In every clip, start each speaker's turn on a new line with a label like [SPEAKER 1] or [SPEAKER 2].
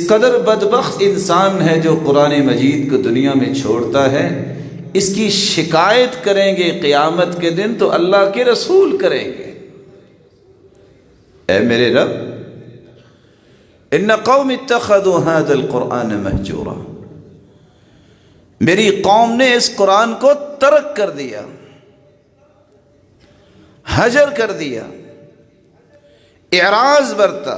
[SPEAKER 1] قدر بدبخت انسان ہے جو قرآن مجید کو دنیا میں چھوڑتا ہے، اس کی شکایت کریں گے قیامت کے دن تو اللہ کے رسول کریں گے، اے میرے رب ان قوم اتخذوا هذا القرآن مہجورا، میری قوم نے اس قرآن کو ترک کر دیا، حجر کر دیا، اعراض برتا،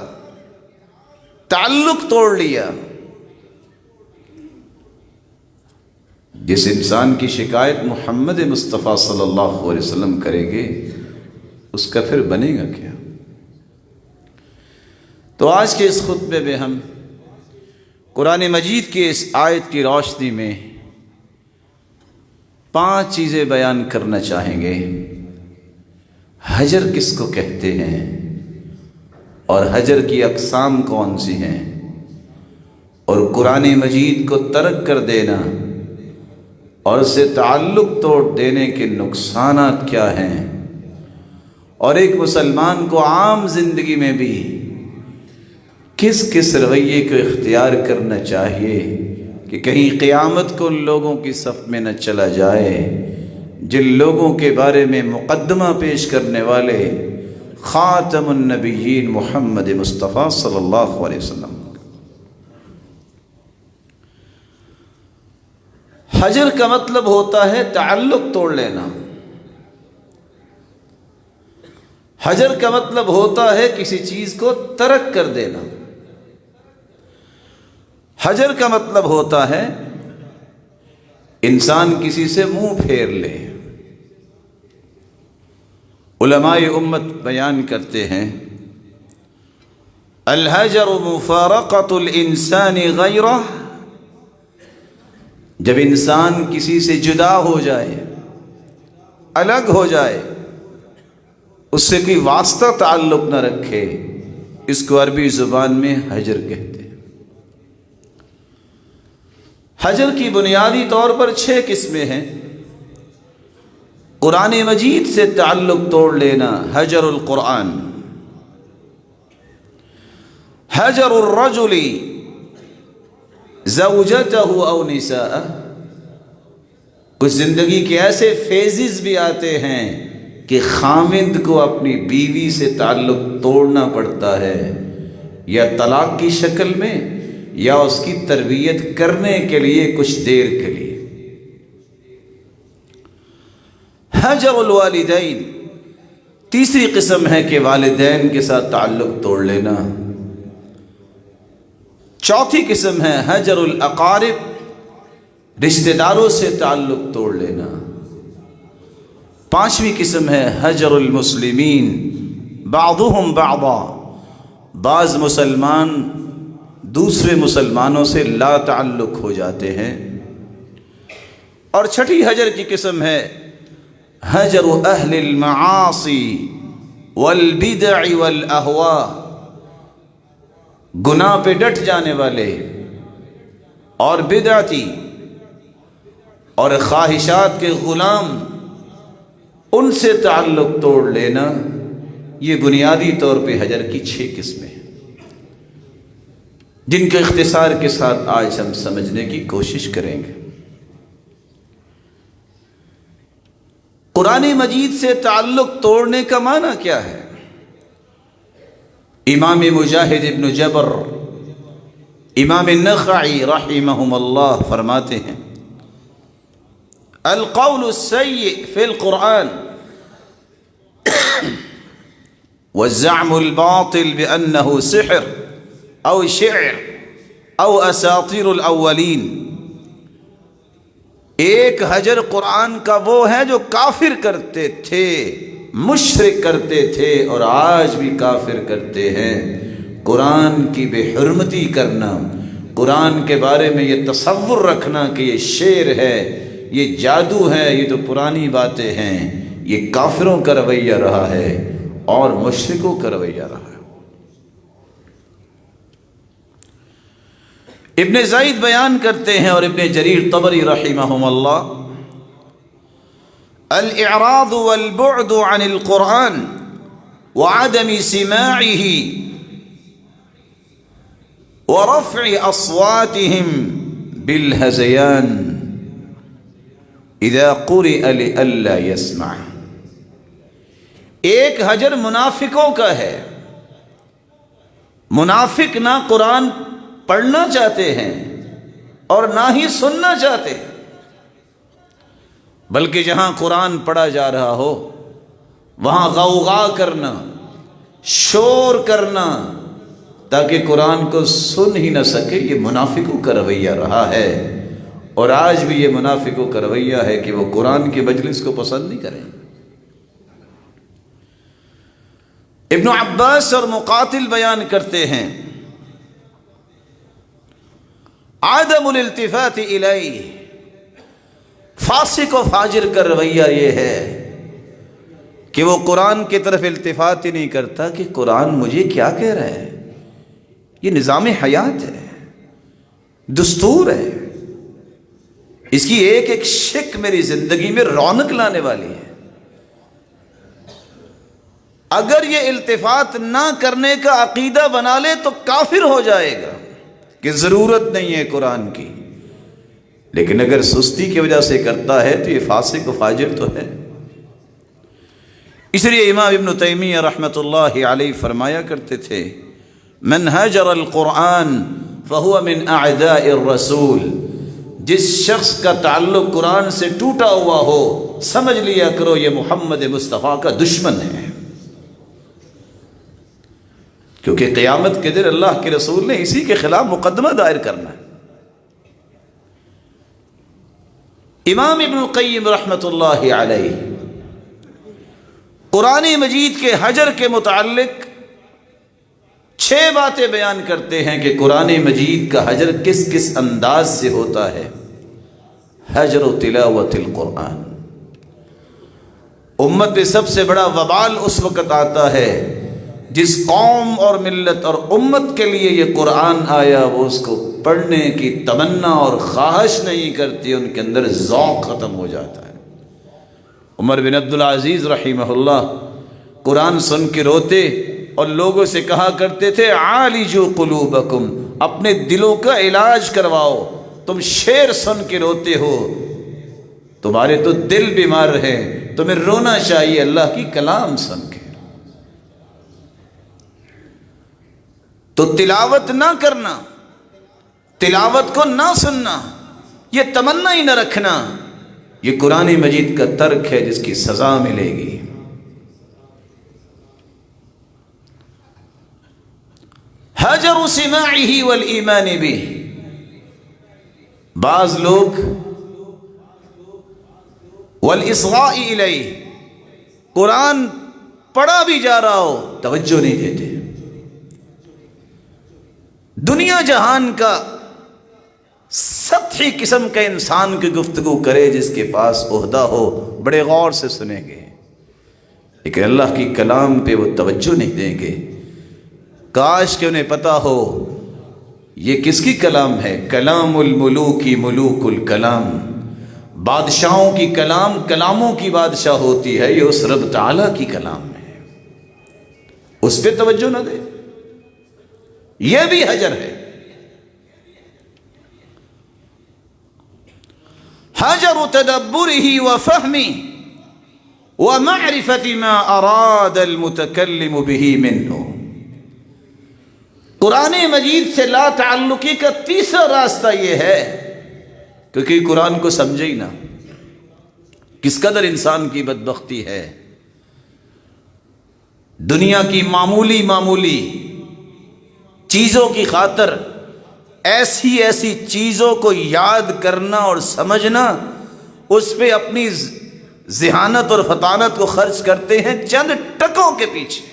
[SPEAKER 1] تعلق توڑ لیا۔ جس انسان کی شکایت محمد مصطفیٰ صلی اللہ علیہ وسلم کرے گے اس کا پھر بنے گا کیا؟ تو آج کے اس خطبے میں ہم قرآن مجید کی اس آیت کی روشنی میں 5 چیزیں بیان کرنا چاہیں گے۔ حجر کس کو کہتے ہیں اور حجر کی اقسام کون سی ہیں، اور قرآن مجید کو ترک کر دینا اور اس سے تعلق توڑ دینے کے نقصانات کیا ہیں، اور ایک مسلمان کو عام زندگی میں بھی کس کس رویے کو اختیار کرنا چاہیے کہ کہیں قیامت کو ان لوگوں کی صف میں نہ چلا جائے جن لوگوں کے بارے میں مقدمہ پیش کرنے والے خاتم النبیین محمد مصطفیٰ صلی اللہ علیہ وسلم۔ حجر کا مطلب ہوتا ہے تعلق توڑ لینا، حجر کا مطلب ہوتا ہے کسی چیز کو ترک کر دینا، حجر کا مطلب ہوتا ہے انسان کسی سے منہ پھیر لے۔ علماء امت بیان کرتے ہیں الحجر مفارقۃ الانسان غیرہ، جب انسان کسی سے جدا ہو جائے، الگ ہو جائے، اس سے کوئی واسطہ تعلق نہ رکھے، اس کو عربی زبان میں حجر کہتے ہیں۔ حجر کی بنیادی طور پر 6 قسمیں ہیں۔ قرآن مجید سے تعلق توڑ لینا حجر القرآن، حجر الرجل زوجتہ او نساء، کچھ زندگی کے ایسے فیزز بھی آتے ہیں کہ خامند کو اپنی بیوی سے تعلق توڑنا پڑتا ہے، یا طلاق کی شکل میں یا اس کی تربیت کرنے کے لیے کچھ دیر کے لیے۔ حجر الوالدین، تیسری قسم ہے کہ والدین کے ساتھ تعلق توڑ لینا۔ چوتھی قسم ہے حجر الاقارب، رشتہ داروں سے تعلق توڑ لینا۔ پانچویں قسم ہے حجر المسلمین، بعضهم بعضا، بعض مسلمان دوسرے مسلمانوں سے لا تعلق ہو جاتے ہیں۔ اور چھٹی حجر کی قسم ہے حجر اہل المعاصی والبدع والاہواء، گناہ پہ ڈٹ جانے والے اور بدعتی اور خواہشات کے غلام، ان سے تعلق توڑ لینا۔ یہ بنیادی طور پہ حجر کی 6 قسمیں ہیں جن کے اختصار کے ساتھ آج ہم سمجھنے کی کوشش کریں گے۔ قرآن مجید سے تعلق توڑنے کا معنی کیا ہے؟ امام مجاہد ابن جبر، امام النخعی رحمہم اللہ فرماتے ہیں القول السیء فی القرآن والزعم الباطل بأنه سحر او شعر او اساطیر الاولین۔ ایک حجر قرآن کا وہ ہے جو کافر کرتے تھے، مشرک کرتے تھے اور آج بھی کافر کرتے ہیں، قرآن کی بے حرمتی کرنا، قرآن کے بارے میں یہ تصور رکھنا کہ یہ شعر ہے، یہ جادو ہے، یہ تو پرانی باتیں ہیں، یہ کافروں کا رویہ رہا ہے اور مشرکوں کا رویہ رہا ہے۔ ابن زید بیان کرتے ہیں اور ابن جریر طبری رحمہم اللہ الاعراض والبعد عن القرآن وعدم سماعه وَرَفْعِ أَصْوَاتِهِمْ بِالْهَزَيَانِ اذا قرئ لئلا يسمع۔ ایک حجر منافقوں کا ہے، منافق نہ قرآن پڑھنا چاہتے ہیں اور نہ ہی سننا چاہتے، بلکہ جہاں قرآن پڑھا جا رہا ہو وہاں غوغا کرنا، شور کرنا تاکہ قرآن کو سن ہی نہ سکے، یہ منافقوں کا رویہ رہا ہے، اور آج بھی یہ منافقوں کا رویہ ہے کہ وہ قرآن کی مجلس کو پسند نہیں کریں۔ ابن عباس اور مقاتل بیان کرتے ہیں عدم الالتفات الیہ، فاسق و فاجر کا رویہ یہ ہے کہ وہ قرآن کی طرف التفات ہی نہیں کرتا کہ قرآن مجھے کیا کہہ رہا ہے، یہ نظام حیات ہے، دستور ہے، اس کی ایک ایک شک میری زندگی میں رونق لانے والی ہے۔ اگر یہ التفات نہ کرنے کا عقیدہ بنا لے تو کافر ہو جائے گا کہ ضرورت نہیں ہے قرآن کی، لیکن اگر سستی کی وجہ سے کرتا ہے تو یہ فاسق و فاجر تو ہے۔ اس لیے امام ابن تیمیہ رحمۃ اللہ علیہ فرمایا کرتے تھے من ہجر القرآن فہو من اعداء الرسول، جس شخص کا تعلق قرآن سے ٹوٹا ہوا ہو سمجھ لیا کرو یہ محمد مصطفیٰ کا دشمن ہے، کیونکہ قیامت کے دن اللہ کے رسول نے اسی کے خلاف مقدمہ دائر کرنا ہے۔ امام ابن القیم رحمۃ اللہ علیہ قرآن مجید کے حجر کے متعلق 6 باتیں بیان کرتے ہیں کہ قرآن مجید کا حجر کس کس انداز سے ہوتا ہے۔ حجر و تلاوت القرآن، امت میں سب سے بڑا وبال اس وقت آتا ہے جس قوم اور ملت اور امت کے لیے یہ قرآن آیا وہ اس کو پڑھنے کی تمنا اور خواہش نہیں کرتی، ان کے اندر ذوق ختم ہو جاتا ہے۔ عمر بن عبدالعزیز رحمہ اللہ قرآن سن کے روتے اور لوگوں سے کہا کرتے تھے عالجوا قلوبکم، اپنے دلوں کا علاج کرواؤ، تم شعر سن کے روتے ہو، تمہارے تو دل بیمار ہیں، تمہیں رونا چاہیے اللہ کی کلام سن کے۔ تو تلاوت نہ کرنا، تلاوت کو نہ سننا، یہ تمنا ہی نہ رکھنا، یہ قرآن مجید کا ترک ہے جس کی سزا ملے گی۔ حجر سماعہ والایمان بہ، بعض لوگ والاصغاء الیہ، قرآن پڑھا بھی جا رہا ہو توجہ نہیں دیتے، دنیا جہان کا سطحی قسم کا انسان کی گفتگو کرے جس کے پاس عہدہ ہو بڑے غور سے سنیں گے، لیکن اللہ کی کلام پہ وہ توجہ نہیں دیں گے۔ کاش کہ انہیں پتا ہو یہ کس کی کلام ہے، کلام الملوک ملوک الکلام، بادشاہوں کی کلام کلاموں کی بادشاہ ہوتی ہے، یہ اس رب تعالیٰ کی کلام ہے، اس پہ توجہ نہ دے، یہ بھی حجر ہے۔ حجر تدبرہ وفہمہ ومعرفة ما اراد المتکلم بہ منہ، قرآن مجید سے لا تعلقی کا تیسرا راستہ یہ ہے کیونکہ قرآن کو سمجھے ہی نہ۔ کس قدر انسان کی بدبختی ہے، دنیا کی معمولی معمولی چیزوں کی خاطر ایسی ایسی چیزوں کو یاد کرنا اور سمجھنا، اس پہ اپنی ذہانت اور فطانت کو خرچ کرتے ہیں چند ٹکوں کے پیچھے،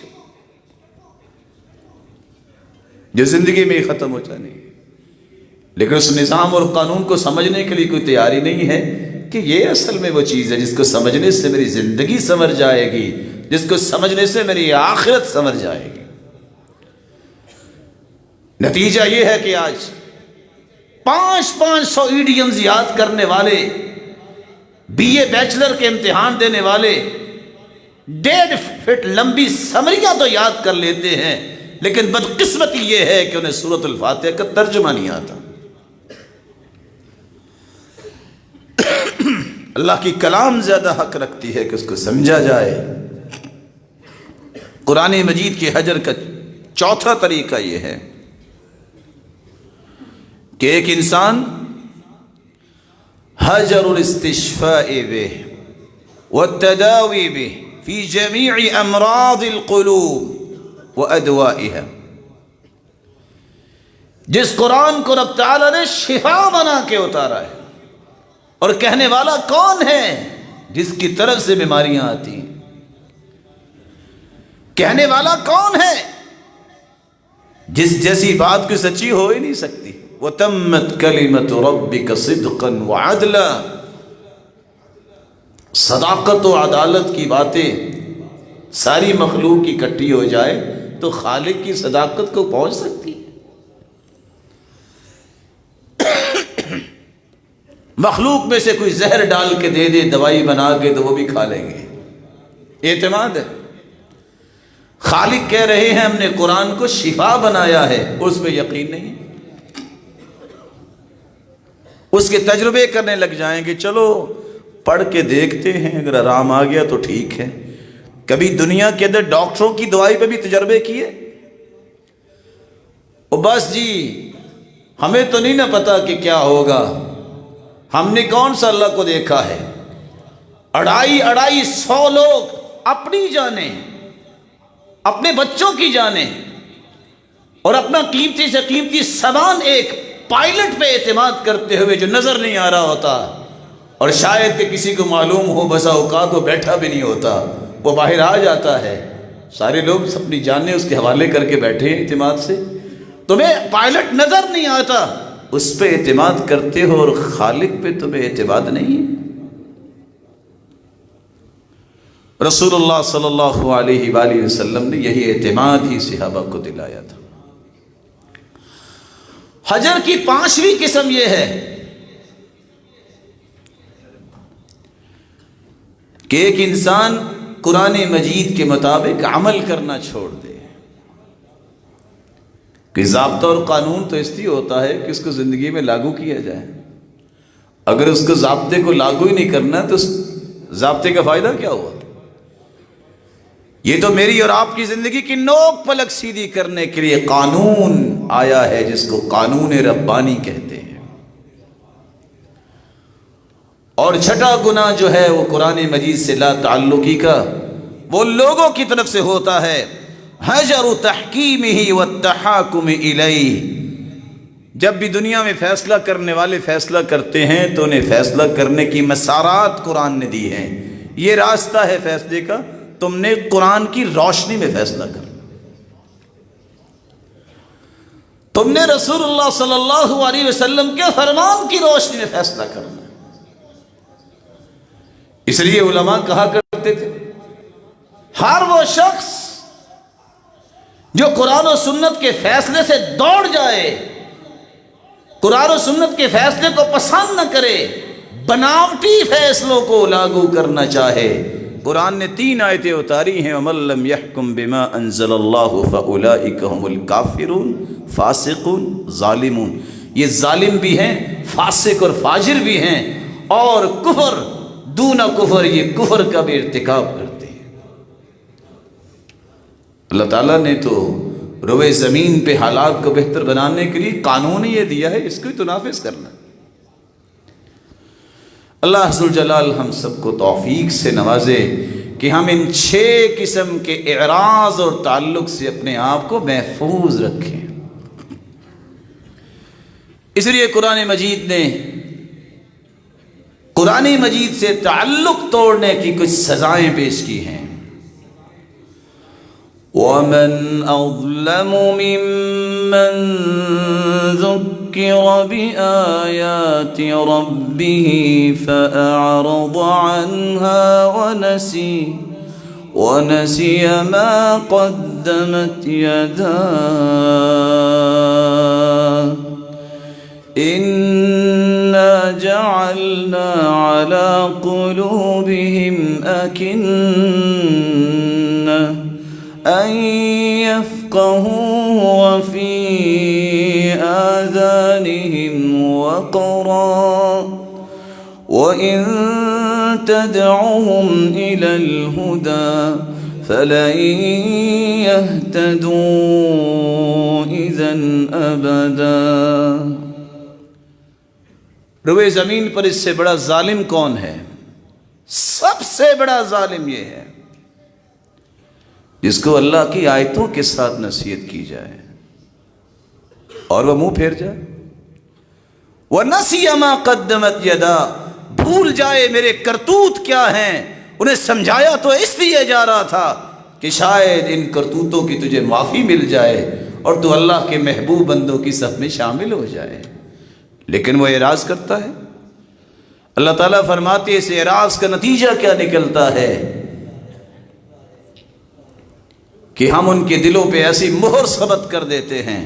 [SPEAKER 1] جو زندگی میں ختم ہو جانے، لیکن اس نظام اور قانون کو سمجھنے کے لیے کوئی تیاری نہیں ہے کہ یہ اصل میں وہ چیز ہے جس کو سمجھنے سے میری زندگی سنور جائے گی، جس کو سمجھنے سے میری آخرت سنور جائے گی۔ نتیجہ یہ ہے کہ آج 500 ایڈیمز یاد کرنے والے، بی اے بیچلر کے امتحان دینے والے 1.5 فٹ لمبی سمریاں تو یاد کر لیتے ہیں، لیکن بدقسمتی یہ ہے کہ انہیں سورۃ الفاتحہ کا ترجمہ نہیں آتا۔ اللہ کی کلام زیادہ حق رکھتی ہے کہ اس کو سمجھا جائے۔ قرآن مجید کے حجر کا چوتھا طریقہ یہ ہے کہ ایک انسان حجر الاستشفاء به والتداوی به فی جمیع امراض القلوب وادوائها، جس قرآن کو رب تعالیٰ نے شفا بنا کے اتارا ہے، اور کہنے والا کون ہے؟ جس کی طرف سے بیماریاں آتی ہیں۔ کہنے والا کون ہے؟ جس جیسی بات کوئی سچی ہو ہی نہیں سکتی۔ وَتَمَّتْ كَلِمَةُ رَبِّكَ صِدْقًا وَعَدْلًا، صداقت و عدالت کی باتیں ساری مخلوق کی اکٹھی ہو جائے تو خالق کی صداقت کو پہنچ سکتی ہے؟ مخلوق میں سے کوئی زہر ڈال کے دے دے، دوائی بنا کے، تو وہ بھی کھا لیں گے۔ اعتماد ہے۔ خالق کہہ رہے ہیں ہم نے قرآن کو شفا بنایا ہے، اس پہ یقین نہیں، اس کے تجربے کرنے لگ جائیں گے، چلو پڑھ کے دیکھتے ہیں، اگر آرام آ گیا تو ٹھیک ہے۔ کبھی دنیا کے اندر ڈاکٹروں کی دوائی پہ بھی تجربے کیے؟ اور بس جی ہمیں تو نہیں نہ پتا کہ کیا ہوگا، ہم نے کون سا اللہ کو دیکھا ہے؟ 250 لوگ اپنی جانیں، اپنے بچوں کی جانیں، اور اپنا قیمتی سے قیمتی سامان ایک پائلٹ پہ اعتماد کرتے ہوئے جو نظر نہیں آ رہا ہوتا، اور شاید کہ کسی کو معلوم ہو، بسا اوقات وہ بیٹھا بھی نہیں ہوتا، وہ باہر آ جاتا ہے، سارے لوگ اپنی جانیں اس کے حوالے کر کے بیٹھے ہیں اعتماد سے۔ تمہیں پائلٹ نظر نہیں آتا، اس پہ اعتماد کرتے ہو، اور خالق پہ تمہیں اعتماد نہیں ہے۔ رسول اللہ صلی اللہ علیہ وآلہ وسلم نے یہی اعتماد ہی صحابہ کو دلایا تھا۔ حجر کی 5ویں قسم یہ ہے کہ ایک انسان قرآن مجید کے مطابق عمل کرنا چھوڑ دے۔ کہ ضابطہ اور قانون تو اس لیے ہوتا ہے کہ اس کو زندگی میں لاگو کیا جائے۔ اگر اس کو ضابطے کو لاگو ہی نہیں کرنا تو اس ضابطے کا فائدہ کیا ہوا؟ یہ تو میری اور آپ کی زندگی کی نوک پلک سیدھی کرنے کے لیے قانون آیا ہے، جس کو قانون ربانی کہتے ہیں۔ اور چھٹا گناہ جو ہے وہ قرآن مجید سے لا تعلقی کا، وہ لوگوں کی طرف سے ہوتا ہے۔ حجر تحکیمہ والتحاکم الیہ، جب بھی دنیا میں فیصلہ کرنے والے فیصلہ کرتے ہیں تو انہیں فیصلہ کرنے کی مسارات قرآن نے دی ہیں۔ یہ راستہ ہے فیصلے کا، تم نے قرآن کی روشنی میں فیصلہ کرنا، تم نے رسول اللہ صلی اللہ علیہ وسلم کے فرمان کی روشنی میں فیصلہ کرنا۔ اس لیے علماء کہا کرتے تھے ہر وہ شخص جو قرآن و سنت کے فیصلے سے دوڑ جائے، قرآن و سنت کے فیصلے کو پسند نہ کرے، بناوٹی فیصلوں کو لاگو کرنا چاہے، قرآن نے 3 آیتیں اتاری ہیں، وَمَن لَّمْ يَحْكُم بِمَا أَنزَلَ اللَّهُ فَأُولَٰئِكَ هُمُ الْكَافِرُونَ فاسقون ظالمون۔ یہ ظالم بھی ہیں، فاسق اور فاجر بھی ہیں، اور کفر دون کفر، یہ کفر کا بھی ارتکاب کرتے ہیں۔ اللہ تعالیٰ نے تو روئے زمین پہ حالات کو بہتر بنانے کے لیے قانون یہ دیا ہے، اس کو ہی تو نافذ کرنا۔ اللہ عز و جلال ہم سب کو توفیق سے نوازے کہ ہم ان 6 قسم کے اعراض اور تعلق سے اپنے آپ کو محفوظ رکھیں۔ اس لیے قرآن مجید نے قرآن مجید سے تعلق توڑنے کی کچھ سزائیں پیش کی ہیں۔ وَمَنْ أَظْلَمُ مِمَّنْ ذُكِّرَ بِآيَاتِ رَبِّهِ فَأَعْرَضَ عَنْهَا وَنَسِيَ مَا قَدَّمَتْ يَدَاهُ إِنَّا جَعَلْنَا عَلَى قُلُوبِهِمْ أَكِنَّةً أَن يفقهوه وفي آذانهم وقرا وإن تدعهم إلى الهدى فلن يهتدوا إذا أبدا۔ روئے زمین پر اس سے بڑا ظالم کون ہے؟ سب سے بڑا ظالم یہ ہے جس کو اللہ کی آیتوں کے ساتھ نصیحت کی جائے اور وہ منہ پھیر جائے۔ وَنَسِيَ مَا قَدَّمَتْ يَدَا، بھول جائے میرے کرتوت کیا ہیں۔ انہیں سمجھایا تو اس لیے جا رہا تھا کہ شاید ان کرتوتوں کی تجھے معافی مل جائے اور تو اللہ کے محبوب بندوں کی صف میں شامل ہو جائے، لیکن وہ اعراض کرتا ہے۔ اللہ تعالیٰ فرماتے ہیں اس اعراض کا نتیجہ کیا نکلتا ہے کہ ہم ان کے دلوں پہ ایسی مہر ثبت کر دیتے ہیں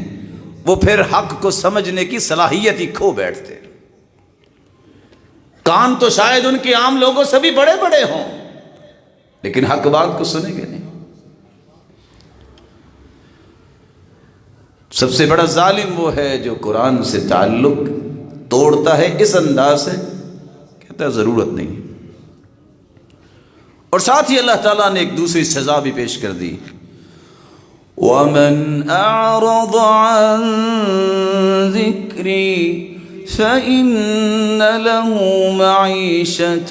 [SPEAKER 1] وہ پھر حق کو سمجھنے کی صلاحیت ہی کھو بیٹھتے۔ کان تو شاید ان کے عام لوگوں سے بھی بڑے بڑے ہوں لیکن حق بات کو سنیں گے نہیں۔ سب سے بڑا ظالم وہ ہے جو قرآن سے تعلق توڑتا ہے اس انداز سے، کہتا ہے ضرورت نہیں۔ اور ساتھ ہی اللہ تعالیٰ نے ایک دوسری سزا بھی پیش کر دی، وَمَنْ أَعْرَضَ عَنْ ذِكْرِي فَإِنَّ لَهُ مَعِيشَةً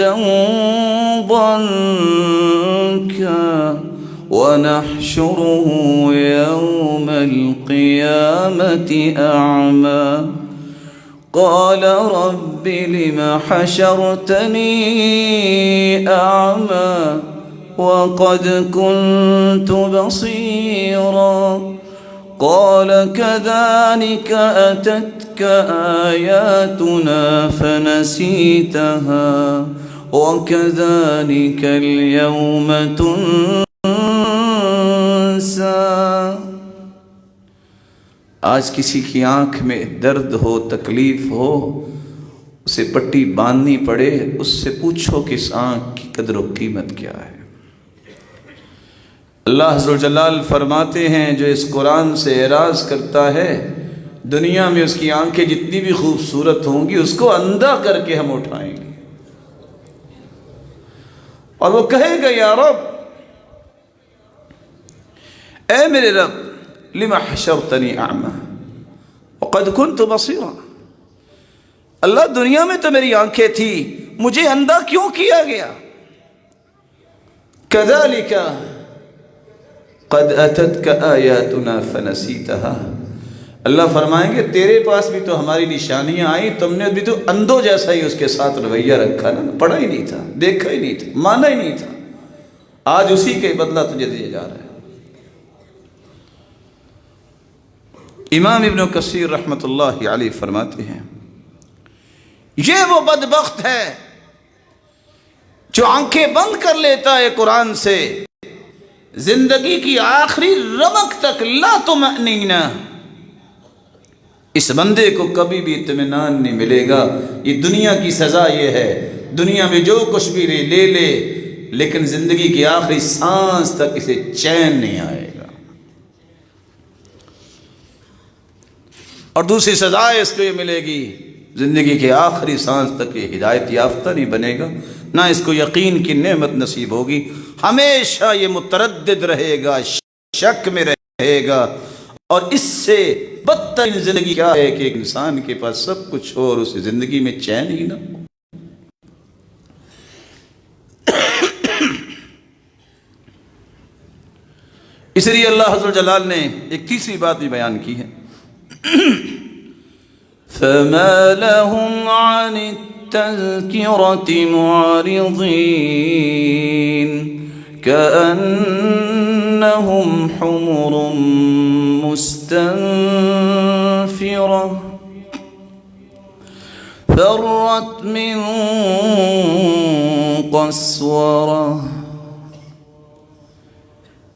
[SPEAKER 1] ضَنكًا وَنَحْشُرُهُ يَوْمَ الْقِيَامَةِ أَعْمَى قَالَ رَبِّ لِمَ حَشَرْتَنِي أَعْمَى وَقَدْ كُنْتُ بَصِيرًا قَالَ كَذَلِكَ أَتَتْكَ آيَاتُنَا فَنَسِيتَهَا وَكَذَلِكَ الْيَوْمَ تُنْسَى۔ آج کسی کی آنکھ میں درد ہو، تکلیف ہو، اسے پٹی باندھنی پڑے، اس سے پوچھو کہ اس آنکھ کی قدر و قیمت کیا ہے۔ اللہ عز و جلال فرماتے ہیں جو اس قرآن سے اعراض کرتا ہے دنیا میں اس کی آنکھیں جتنی بھی خوبصورت ہوں گی اس کو اندھا کر کے ہم اٹھائیں گے اور وہ کہے گا یا رب، اے میرے رب، لما حشرتنی اعمی وقد كنت بصیرا، اللہ دنیا میں تو میری آنکھیں تھی، مجھے اندھا کیوں کیا گیا؟ كذلك قد اتتك آیاتنا فنسیتها، اللہ فرمائیں گے تیرے پاس بھی تو ہماری نشانیاں آئیں، تم نے بھی تو اندھوں جیسا ہی اس کے ساتھ رویہ رکھا نا، پڑھا ہی نہیں تھا، دیکھا ہی نہیں تھا، مانا ہی نہیں تھا، آج اسی کے بدلہ تجھے دیا جا رہا ہے۔ امام ابن کثیر رحمۃ اللہ علیہ فرماتے ہیں یہ وہ بدبخت ہے جو آنکھیں بند کر لیتا ہے قرآن سے، زندگی کی آخری رمق تک لا طمأنینہ، اس بندے کو کبھی بھی اطمینان نہیں ملے گا۔ یہ دنیا کی سزا یہ ہے، دنیا میں جو کچھ بھی لے لے لیکن زندگی کی آخری سانس تک اسے چین نہیں آئے گا۔ اور دوسری سزا اس کو یہ ملے گی، زندگی کے آخری سانس تک یہ ہدایت یافتہ نہیں بنے گا، نہ اس کو یقین کی نعمت نصیب ہوگی، ہمیشہ یہ متردد رہے گا، شک میں رہے گا۔ اور اس سے بدترین زندگی کیا ہے کہ ایک انسان کے پاس سب کچھ ہو اور اسے زندگی میں چین ہی نہ ہو۔ اس لیے اللہ عز و جلال نے ایک تیسری بات بھی بیان کی ہے، فَمَا لَهُمْ عَنِ التَّذْكِرَةِ مُعْرِضِينَ كَأَنَّهُمْ حُمُرٌ مُسْتَنفِرَةٌ فَرَّتْ مِنْ قَسْوَرَةٍ۔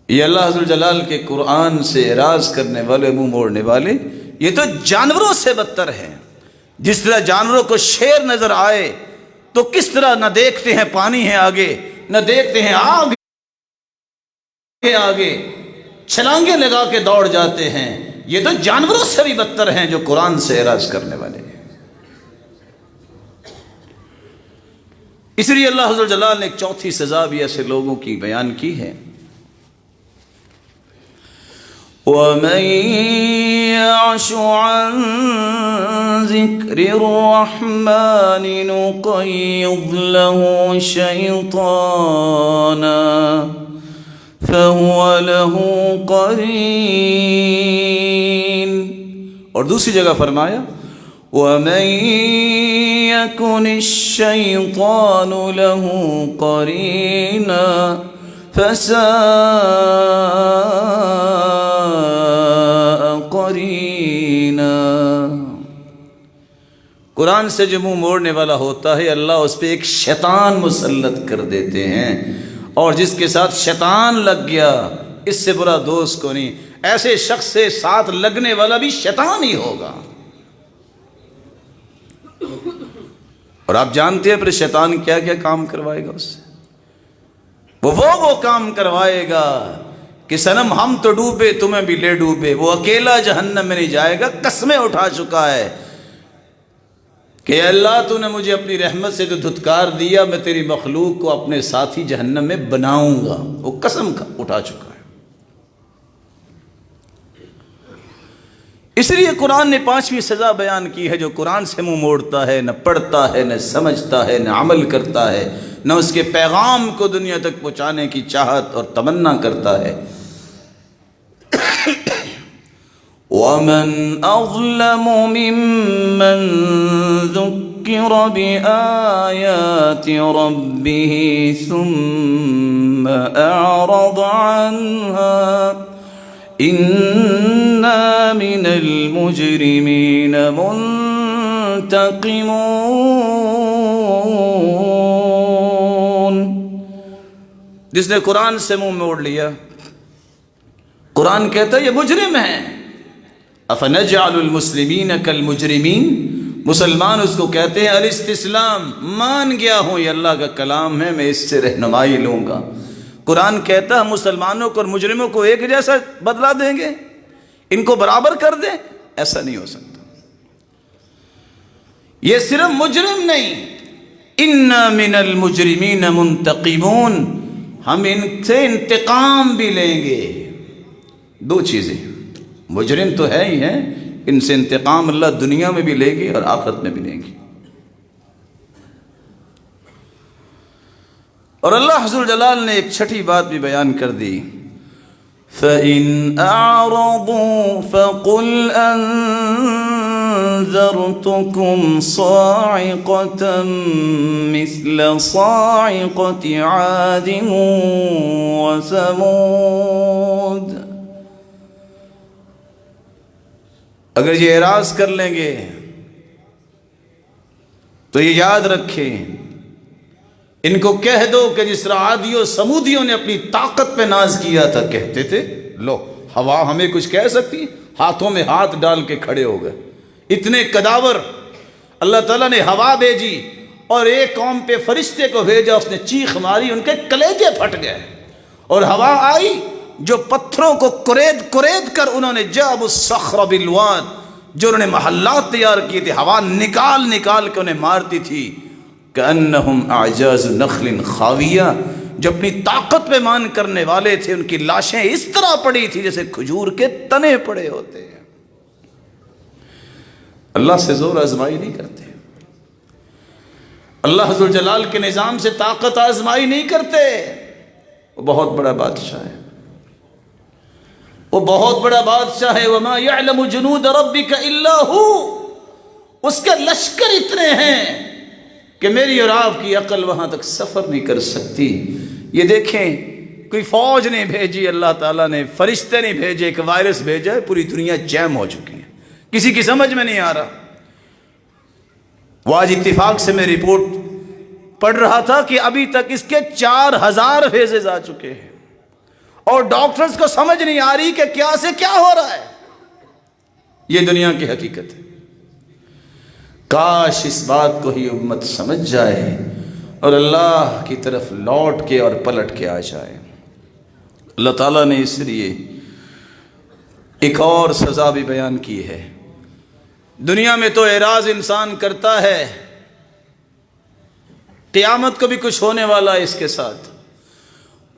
[SPEAKER 1] یہ اللہ عز و جلال کے قرآن سے اعراض کرنے والے، منہ موڑنے والے، یہ تو جانوروں سے بدتر ہیں۔ جس طرح جانوروں کو شیر نظر آئے تو کس طرح نہ دیکھتے ہیں پانی ہے آگے، نہ دیکھتے ہیں آگ ہے آگے، چھلانگیں لگا کے دوڑ جاتے ہیں، یہ تو جانوروں سے بھی بدتر ہیں جو قرآن سے اعراض کرنے والے ہیں۔ اس لیے اللہ عز و جل نے ایک چوتھی سزا بھی ایسے لوگوں کی بیان کی ہے، وَمَن يَعْشُ عَن ذِكْرِ الرَّحْمَنِ نُقَيِّضْ لَهُ شَيْطَانًا فَهُوَ لَهُ قَرِينٌ۔ اور دوسری جگہ فرمایا وَمَن يَكُنِ الشَّيْطَانُ لَهُ قَرِينًا فَسَاءَ قَرِينًا۔ قرآن سے جو منہ موڑنے والا ہوتا ہے اللہ اس پہ ایک شیطان مسلط کر دیتے ہیں، اور جس کے ساتھ شیطان لگ گیا اس سے برا دوست کو نہیں، ایسے شخص سے ساتھ لگنے والا بھی شیطان ہی ہوگا۔ اور آپ جانتے ہیں پھر شیطان کیا کیا کام کروائے گا اس سے؟ وہ کام کروائے گا کہ صنم ہم تو ڈوبے تمہیں بھی لے ڈوبے، وہ اکیلا جہنم میں نہیں جائے گا، قسمیں اٹھا چکا ہے کہ اللہ تو نے مجھے اپنی رحمت سے تو دھتکار دیا، میں تیری مخلوق کو اپنے ساتھی جہنم میں بناؤں گا، وہ قسم اٹھا چکا ہے۔ اس لیے قرآن نے پانچویں سزا بیان کی ہے، جو قرآن سے منہ موڑتا ہے، نہ پڑھتا ہے، نہ سمجھتا ہے، نہ عمل کرتا ہے، نہ اس کے پیغام کو دنیا تک پہنچانے کی چاہت اور تمنا کرتا ہے۔ وَمَنْ أَظْلَمُ مِمَّنْ ذُكِّرَ بِآيَاتِ رَبِّهِ ثُمَّ أَعْرَضَ عَنْهَا إِنَّا مِنَ الْمُجْرِمِينَ مُنْتَقِمُونَ۔ جس نے قرآن سے منہ موڑ لیا، قرآن کہتا ہے یہ مجرم ہے۔ افنجعل المسلمین کالمجرمین، مسلمان اس کو کہتے ہیں الاستسلام، مان گیا ہوں یہ اللہ کا کلام ہے، میں اس سے رہنمائی لوں گا۔ قرآن کہتا ہے مسلمانوں کو اور مجرموں کو ایک جیسا بدلہ دیں گے، ان کو برابر کر دیں، ایسا نہیں ہو سکتا۔ یہ صرف مجرم نہیں، انا من المجرمین منتقمون، ہم ان سے انتقام بھی لیں گے۔ دو چیزیں، مجرم تو ہے ہی ہیں، ان سے انتقام اللہ دنیا میں بھی لے گی اور آخرت میں بھی لے گی۔ اور اللہ عز و جلال نے ایک چھٹی بات بھی بیان کر دی، فَإِنْ أَعْرَضُوا فَقُلْ أَنذَرْتُكُمْ صَاعِقَةً مِثْلَ صَاعِقَةِ عَادٍ وَثَمُودَ۔ اگر یہ اعراض کر لیں گے تو یہ یاد رکھیں، ان کو کہہ دو کہ جس طرح عادیوں سمودیوں نے اپنی طاقت پہ ناز کیا تھا، کہتے تھے لو ہوا ہمیں کچھ کہہ سکتی، ہاتھوں میں ہاتھ ڈال کے کھڑے ہو گئے، اتنے قداور۔ اللہ تعالیٰ نے ہوا بھیجی اور ایک قوم پہ فرشتے کو بھیجا، اس نے چیخ ماری، ان کے کلیجے پھٹ گئے، اور ہوا آئی جو پتھروں کو کرید کر انہوں نے جاب الصخر بالواد، جو انہوں نے محلات تیار کیے تھے، ہوا نکال کے انہیں مارتی تھی، کأنہم اعجاز نخل خاویہ، جو اپنی طاقت پہ مان کرنے والے تھے ان کی لاشیں اس طرح پڑی تھی جیسے کھجور کے تنے پڑے ہوتے ہیں۔ اللہ سے زور آزمائی نہیں کرتے، اللہ عز و جلال کے نظام سے طاقت آزمائی نہیں کرتے۔ وہ بہت بڑا بادشاہ ہے، وہ بہت بڑا بادشاہ ہے، وَمَا يَعْلَمُ جُنُودَ رَبِّكَ إِلَّا هُوَ، اس کے لشکر اتنے ہیں کہ میری اور آپ کی عقل وہاں تک سفر نہیں کر سکتی۔ یہ دیکھیں، کوئی فوج نہیں بھیجی اللہ تعالیٰ نے، فرشتے نہیں بھیجے، ایک وائرس بھیجا ہے، پوری دنیا جیم ہو چکی ہے، کسی کی سمجھ میں نہیں آ رہا۔ وہ آج اتفاق سے میں رپورٹ پڑھ رہا تھا کہ ابھی تک اس کے 4000 فیزز آ چکے ہیں، اور ڈاکٹرز کو سمجھ نہیں آ رہی کہ کیا سے کیا ہو رہا ہے۔ یہ دنیا کی حقیقت ہے۔ کاش اس بات کو ہی امت سمجھ جائے اور اللہ کی طرف لوٹ کے اور پلٹ کے آ جائے۔ اللہ تعالیٰ نے اس لیے ایک اور سزا بھی بیان کی ہے۔ دنیا میں تو اعراض انسان کرتا ہے، قیامت کو بھی کچھ ہونے والا ہے اس کے ساتھ۔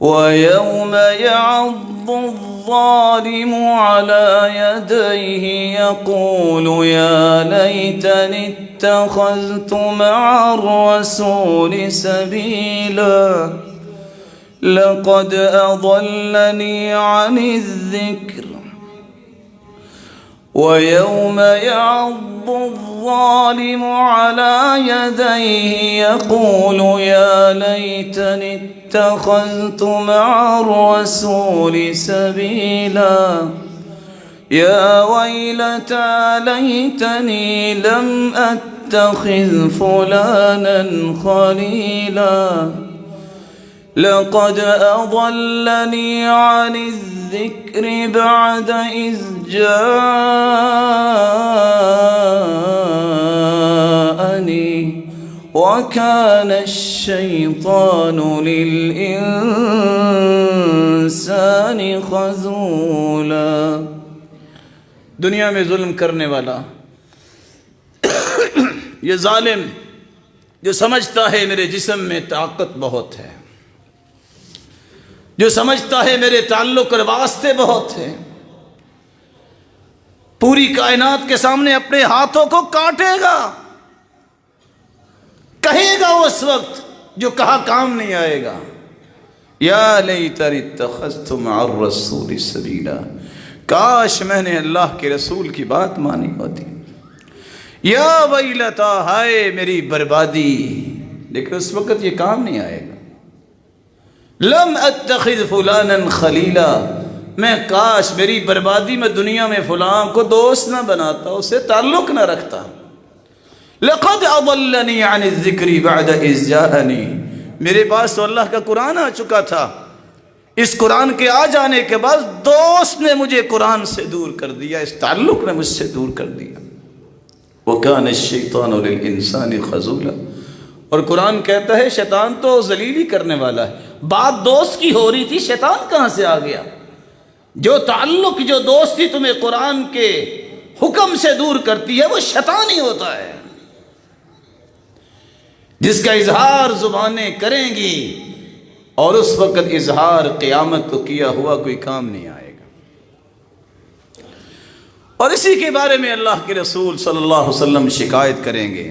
[SPEAKER 1] وَيَوْمَ يَعَضُّ الظَّالِمُ عَلَى يَدَيْهِ يَقُولُ يَا لَيْتَنِي اتَّخَذْتُ مَعَ الرَّسُولِ سَبِيلًا لَقَدْ أَضَلَّنِي عَنِ الذِّكْرِ وَيَوْمَ يَعَضُّ الظَّالِمُ عَلَى يَدَيْهِ يَقُولُ يَا لَيْتَنِي اتَّخَذْتُ مَعَ الرَّسُولِ سَبِيلًا يَا وَيْلَتَى لَيْتَنِي لَمْ أَتَّخِذْ فُلَانًا خَلِيلًا لقد أضلني عن الذكر بعد إذ جاءني وكان الشيطان للإنسان خذولا۔ دنیا میں ظلم کرنے والا، یہ ظالم جو سمجھتا ہے میرے جسم میں طاقت بہت ہے، جو سمجھتا ہے میرے تعلق اور واسطے بہت ہیں، پوری کائنات کے سامنے اپنے ہاتھوں کو کاٹے گا، کہے گا اس وقت جو کہا کام نہیں آئے گا، یا لیتنی اتخذت مع الرسول سبیلا، کاش میں نے اللہ کے رسول کی بات مانی ہوتی، یا ویلتا، ہائے میری بربادی، لیکن اس وقت یہ کام نہیں آئے گا۔ لم اتخذ فلانا خلیلا، میں کاش میری بربادی میں دنیا میں فلاں کو دوست نہ بناتا، اسے تعلق نہ رکھتا۔ لقد اضلنی عن الذکر بعد اذ جاءنی، میرے پاس تو اللہ کا قرآن آ چکا تھا، اس قرآن کے آ جانے کے بعد دوست نے مجھے قرآن سے دور کر دیا، اس تعلق نے مجھ سے دور کر دیا۔ وَكَانَ الشَّيْطَانُ لِلْإِنسَانِ خَذُولًا، اور قرآن کہتا ہے شیطان تو ذلیل ہی کرنے والا ہے۔ بات دوست کی ہو رہی تھی، شیطان کہاں سے آ گیا؟ جو تعلق، جو دوستی تمہیں قرآن کے حکم سے دور کرتی ہے وہ شیطان ہی ہوتا ہے، جس کا اظہار زبانیں کریں گی اور اس وقت اظہار قیامت کو کیا ہوا کوئی کام نہیں آئے گا۔ اور اسی کے بارے میں اللہ کے رسول صلی اللہ علیہ وسلم شکایت کریں گے۔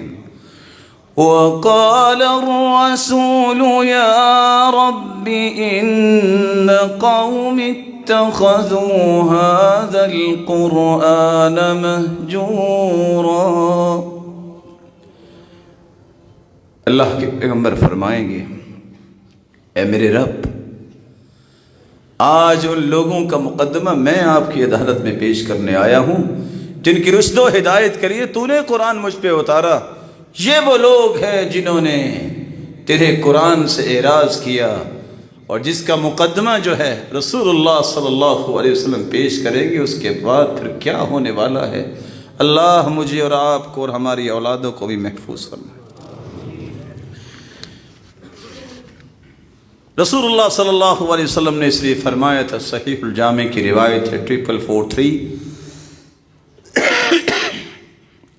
[SPEAKER 1] وقال الرسول يا رب إن قوم اتخذوا هذا القرآن مهجورا، اللہ کے پیغمبر فرمائیں گے اے میرے رب، آج ان لوگوں کا مقدمہ میں آپ کی عدالت میں پیش کرنے آیا ہوں جن کی رشد و ہدایت کے لیے تو نے قرآن مجھ پہ اتارا۔ یہ وہ لوگ ہیں جنہوں نے تیرے قرآن سے اعراض کیا، اور جس کا مقدمہ جو ہے رسول اللہ صلی اللہ علیہ وسلم پیش کریں گے، اس کے بعد پھر کیا ہونے والا ہے۔ اللہ مجھے اور آپ کو اور ہماری اولادوں کو بھی محفوظ فرمائے۔ رسول اللہ صلی اللہ علیہ وسلم نے اس لیے فرمایا تھا، صحیح الجامع کی روایت ہے 4443،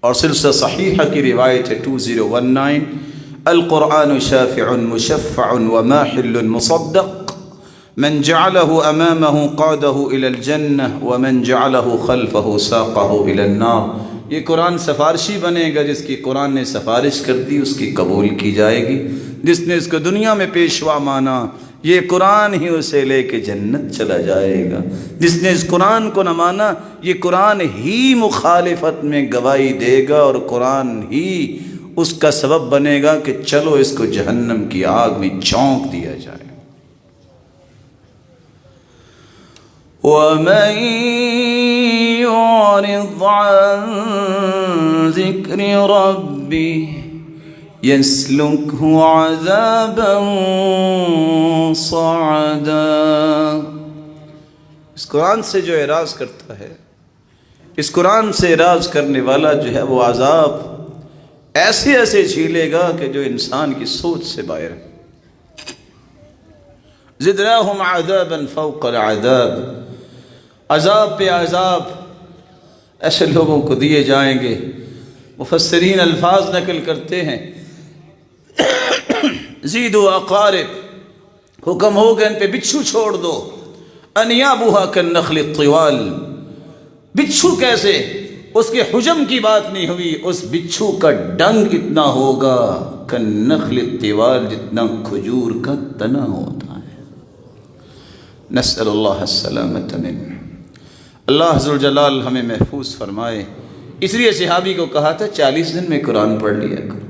[SPEAKER 1] اور سلسلہ صحیحہ کی روایت ہے 2019، القرآن شافع مشفع وماحل مصدق، من جعله امامه قاده الى الجنہ ومن جعله خلفه ساقه الى النار۔ یہ قرآن سفارشی بنے گا، جس کی قرآن نے سفارش کر دی اس کی قبول کی جائے گی، جس نے اس کو دنیا میں پیشوا مانا یہ قرآن ہی اسے لے کے جنت چلا جائے گا، جس نے اس قرآن کو نہ مانا یہ قرآن ہی مخالفت میں گواہی دے گا، اور قرآن ہی اس کا سبب بنے گا کہ چلو اس کو جہنم کی آگ میں جھونک دیا جائے۔ وَمَن يُعْرِضْ عَن ذِكْرِ رَبِّهِ يَسْلُكْهُ عَذَابًا صَعَدًا، اس قرآن سے جو اعراض کرتا ہے، اس قرآن سے اعراض کرنے والا جو ہے وہ عذاب ایسے ایسے جھیلے گا کہ جو انسان کی سوچ سے باہر ہے۔ زدناہم عذابا فوق العذاب، عذاب پہ عذاب ایسے لوگوں کو دیے جائیں گے. مفسرین الفاظ نقل کرتے ہیں زیدوا اقارب، حکم ہوگا ان پہ بچھو چھوڑ دو. انیابها کالنخل الطوال، بچھو کیسے؟ اس کے حجم کی بات نہیں ہوئی، اس بچھو کا ڈنگ کتنا ہوگا کالنخل الطوال، جتنا کھجور کا تنا ہوتا ہے. نسأل اللہ السلامۃ منہ. اللہ ذو الجلال ہمیں محفوظ فرمائے. اس لیے صحابی کو کہا تھا 40 دن میں قرآن پڑھ لیا کرو.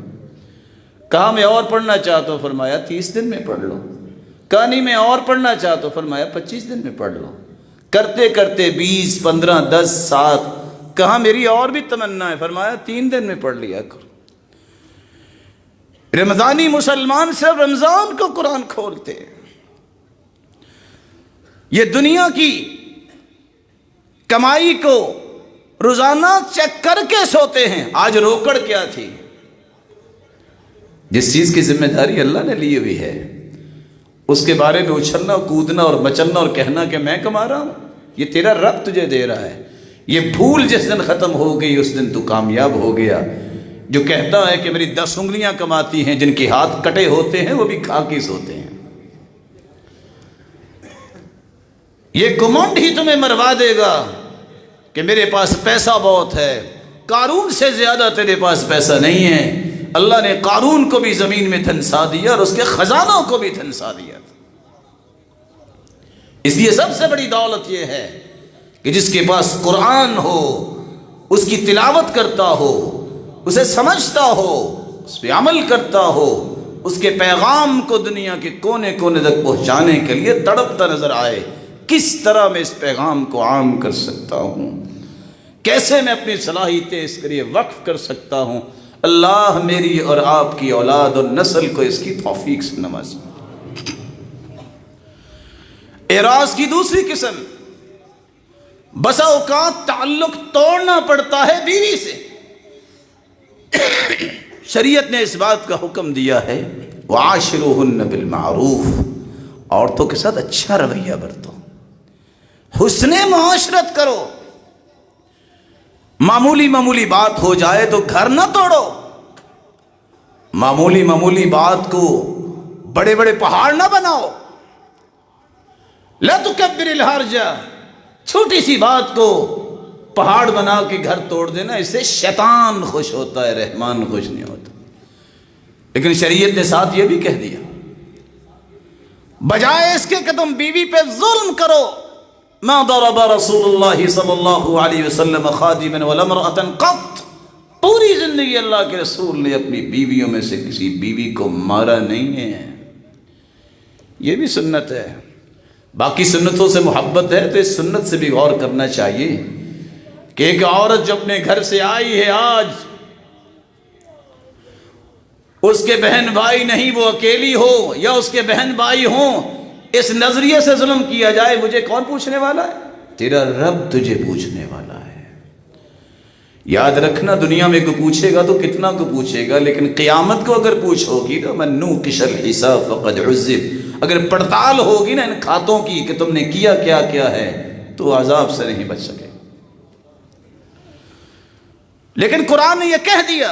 [SPEAKER 1] کہا میں اور پڑھنا چاہتا ہوں، فرمایا 30 دن میں پڑھ لو. کہا نہیں میں اور پڑھنا چاہتا ہوں، فرمایا 25 دن میں پڑھ لو. کرتے کرتے 20 15 10 7. کہا میری اور بھی تمنا ہے، فرمایا 3 دن میں پڑھ لیا کرو. رمضانی مسلمان صرف رمضان کو قرآن کھولتے ہیں. یہ دنیا کی کمائی کو روزانہ چیک کر کے سوتے ہیں. آج روکڑ کیا تھی؟ جس چیز کی ذمہ داری اللہ نے لی ہوئی ہے اس کے بارے میں اچھلنا کودنا اور مچلنا اور کہنا کہ میں کما رہا ہوں، یہ تیرا رب تجھے دے رہا ہے. یہ بھول جس دن ختم ہو گئی اس دن تو کامیاب ہو گیا. جو کہتا ہے کہ میری 10 انگلیاں کماتی ہیں، جن کے ہاتھ کٹے ہوتے ہیں وہ بھی کھا کے سوتے ہیں. یہ گمنڈ ہی تمہیں مروا دے گا کہ میرے پاس پیسہ بہت ہے. قارون سے زیادہ تیرے پاس پیسہ نہیں ہے. اللہ نے قارون کو بھی زمین میں دھنسا دیا اور اس کے خزانوں کو بھی دھنسا دیا. اس لیے سب سے بڑی دولت یہ ہے کہ جس کے پاس قرآن ہو، اس کی تلاوت کرتا ہو، اسے سمجھتا ہو، اس پہ عمل کرتا ہو، اس کے پیغام کو دنیا کے کونے کونے تک پہنچانے کے لیے تڑپتا نظر آئے. کس طرح میں اس پیغام کو عام کر سکتا ہوں، کیسے میں اپنی صلاحیتیں اس کے لیے وقف کر سکتا ہوں. اللہ میری اور آپ کی اولاد اور نسل کو اس کی توفیق سے نوازے. اعراض کی دوسری قسم، بسا اوقات تعلق توڑنا پڑتا ہے بیوی سے. شریعت نے اس بات کا حکم دیا ہے وعاشروہن بالمعروف، عورتوں کے ساتھ اچھا رویہ برتو، حسن معاشرت کرو. معمولی معمولی بات ہو جائے تو گھر نہ توڑو. معمولی بات کو بڑے بڑے پہاڑ نہ بناؤ. لا تکبر الحرج، چھوٹی سی بات کو پہاڑ بنا کے گھر توڑ دینا، اس سے شیطان خوش ہوتا ہے، رحمان خوش نہیں ہوتا. لیکن شریعت نے ساتھ یہ بھی کہہ دیا بجائے اس کے کہ تم بیوی پہ ظلم کرو، ما ضرب رسول اللہ صلی اللہ علیہ وسلم خادما ولا امرأة قط. پوری زندگی اللہ کے رسول نے اپنی بیویوں میں سے کسی بیوی کو مارا نہیں ہے. یہ بھی سنت ہے. باقی سنتوں سے محبت ہے تو اس سنت سے بھی غور کرنا چاہیے کہ ایک عورت جو اپنے گھر سے آئی ہے، آج اس کے بہن بھائی نہیں، وہ اکیلی ہو یا اس کے بہن بھائی ہوں، اس نظریے سے ظلم کیا جائے مجھے کون پوچھنے والا ہے؟ تیرا رب تجھے پوچھنے والا ہے. یاد رکھنا دنیا میں کو پوچھے گا تو کتنا کو پوچھے گا، لیکن قیامت کو اگر پوچھو گی تو من نوقش الحساب فقد عذب، اگر پڑتال ہوگی نا ان کھاتوں کی کہ تم نے کیا کیا کیا ہے تو عذاب سے نہیں بچ سکے. لیکن قرآن نے یہ کہہ دیا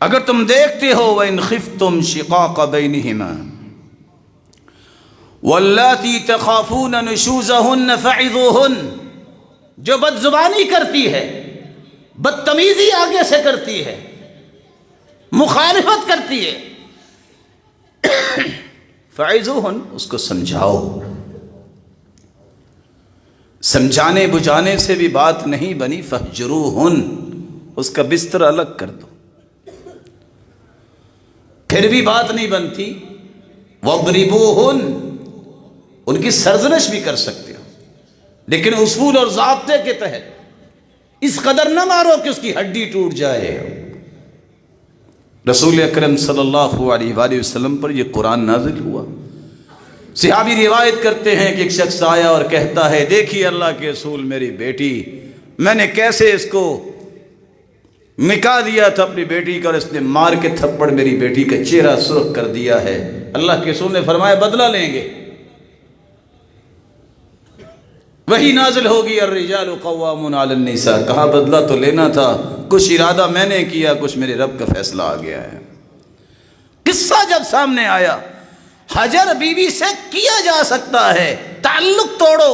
[SPEAKER 1] اگر تم دیکھتے ہو وَإِنْ خِفْتُمْ شِقَاقَ بَيْنِهِمَا وَاللَّاتِي تَخَافُونَ نُشُوزَهُنَّ فَعِظُوهُنَّ، جو بد زبانی کرتی ہے، بدتمیزی آگے سے کرتی ہے، مخالفت کرتی ہے، فَعِظُوهُنَّ، اس کو سمجھاؤ. سمجھانے بجھانے سے بھی بات نہیں بنی، فَاهْجُرُوهُنَّ، اس کا بستر الگ کر دو. پھر بھی بات نہیں بنتی، وَاضْرِبُوهُنَّ، ان کی سرزنش بھی کر سکتے ہو، لیکن اصول اور ضابطے کے تحت اس قدر نہ مارو کہ اس کی ہڈی ٹوٹ جائے. رسول اکرم صلی اللہ علیہ وآلہ وسلم پر یہ قرآن نازل ہوا. صحابی روایت کرتے ہیں کہ ایک شخص آیا اور کہتا ہے دیکھیے اللہ کے رسول، میری بیٹی، میں نے کیسے اس کو نکاح دیا تھا اپنی بیٹی کا، اور اس نے مار کے تھپڑ میری بیٹی کا چہرہ سرخ کر دیا ہے. اللہ کے رسول نے فرمایا بدلہ لیں گے. وہی نازل ہوگی الرجال قوامون علی النساء. کہا بدلہ تو لینا تھا، کچھ ارادہ میں نے کیا، کچھ میرے رب کا فیصلہ آ گیا ہے. قصہ جب سامنے آیا حجر بیوی سے کیا جا سکتا ہے، تعلق توڑو،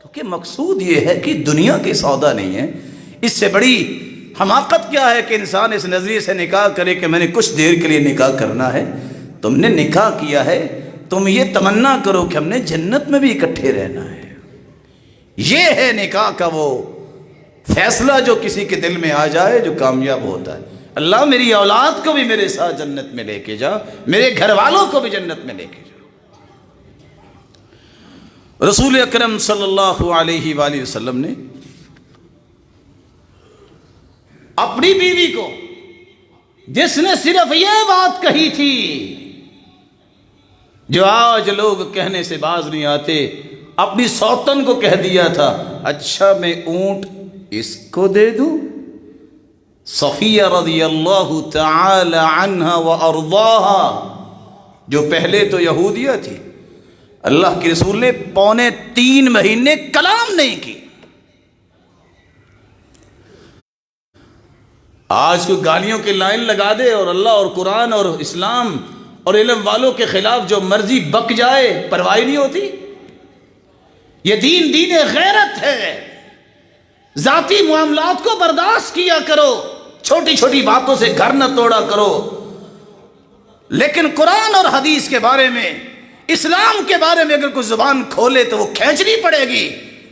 [SPEAKER 1] کیونکہ مقصود یہ ہے کہ دنیا کی سودا نہیں ہے. اس سے بڑی حماقت کیا ہے کہ انسان اس نظریے سے نکاح کرے کہ میں نے کچھ دیر کے لیے نکاح کرنا ہے. تم نے نکاح کیا ہے، تم یہ تمنا کرو کہ ہم نے جنت میں بھی اکٹھے رہنا ہے. یہ ہے نکاح کا وہ فیصلہ جو کسی کے دل میں آ جائے جو کامیاب ہوتا ہے. اللہ میری اولاد کو بھی میرے ساتھ جنت میں لے کے جا، میرے گھر والوں کو بھی جنت میں لے کے جا. رسول اکرم صلی اللہ علیہ وآلہ وسلم نے اپنی بیوی کو، جس نے صرف یہ بات کہی تھی جو آج لوگ کہنے سے باز نہیں آتے، اپنی سوتن کو کہہ دیا تھا اچھا میں اونٹ اس کو دے دوں. صفیہ رضی اللہ تعالی عنہا وارضاہا، جو پہلے تو یہودیہ تھی، اللہ کے رسول نے 3.25 مہینے کلام نہیں کی. آج کوئی گالیوں کی لائن لگا دے اور اللہ اور قرآن اور اسلام اور علم والوں کے خلاف جو مرضی بک جائے، پرواہ نہیں ہوتی. یہ دین غیرت ہے. ذاتی معاملات کو برداشت کیا کرو، چھوٹی چھوٹی باتوں سے گھر نہ توڑا کرو. لیکن قرآن اور حدیث کے بارے میں، اسلام کے بارے میں اگر کوئی زبان کھولے تو وہ کھینچنی پڑے گی.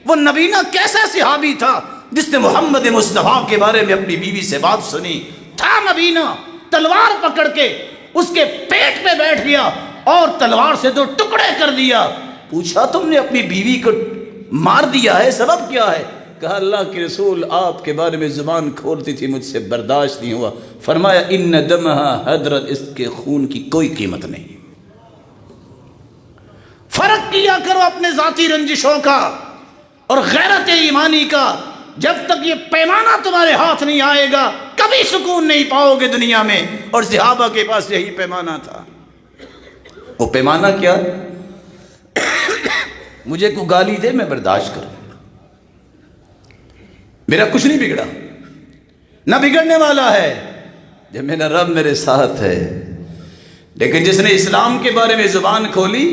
[SPEAKER 1] وہ نبینا کیسا صحابی تھا جس نے محمد مصطفیٰ کے بارے میں اپنی بیوی سے بات سنی؟ تھا نبینا، تلوار پکڑ کے اس کے پیٹ پہ بیٹھ گیا اور تلوار سے 2 ٹکڑے کر دیا. پوچھا تم نے اپنی بیوی کو مار دیا ہے، سبب کیا ہے؟ کہا اللہ کے رسول آپ کے بارے میں زبان کھولتی تھی، مجھ سے برداشت نہیں ہوا. فرمایا ان دمہا حضرت، اس کے خون کی کوئی قیمت نہیں. فرق کیا کرو اپنے ذاتی رنجشوں کا اور غیرت ایمانی کا. جب تک یہ پیمانہ تمہارے ہاتھ نہیں آئے گا کبھی سکون نہیں پاؤ گے دنیا میں. اور صحابہ کے پاس یہی پیمانہ تھا. وہ پیمانہ کیا؟ مجھے کوئی گالی دے میں برداشت کروں، میرا کچھ نہیں بگڑا، نہ بگڑنے والا ہے جب میرا رب میرے ساتھ ہے. لیکن جس نے اسلام کے بارے میں زبان کھولی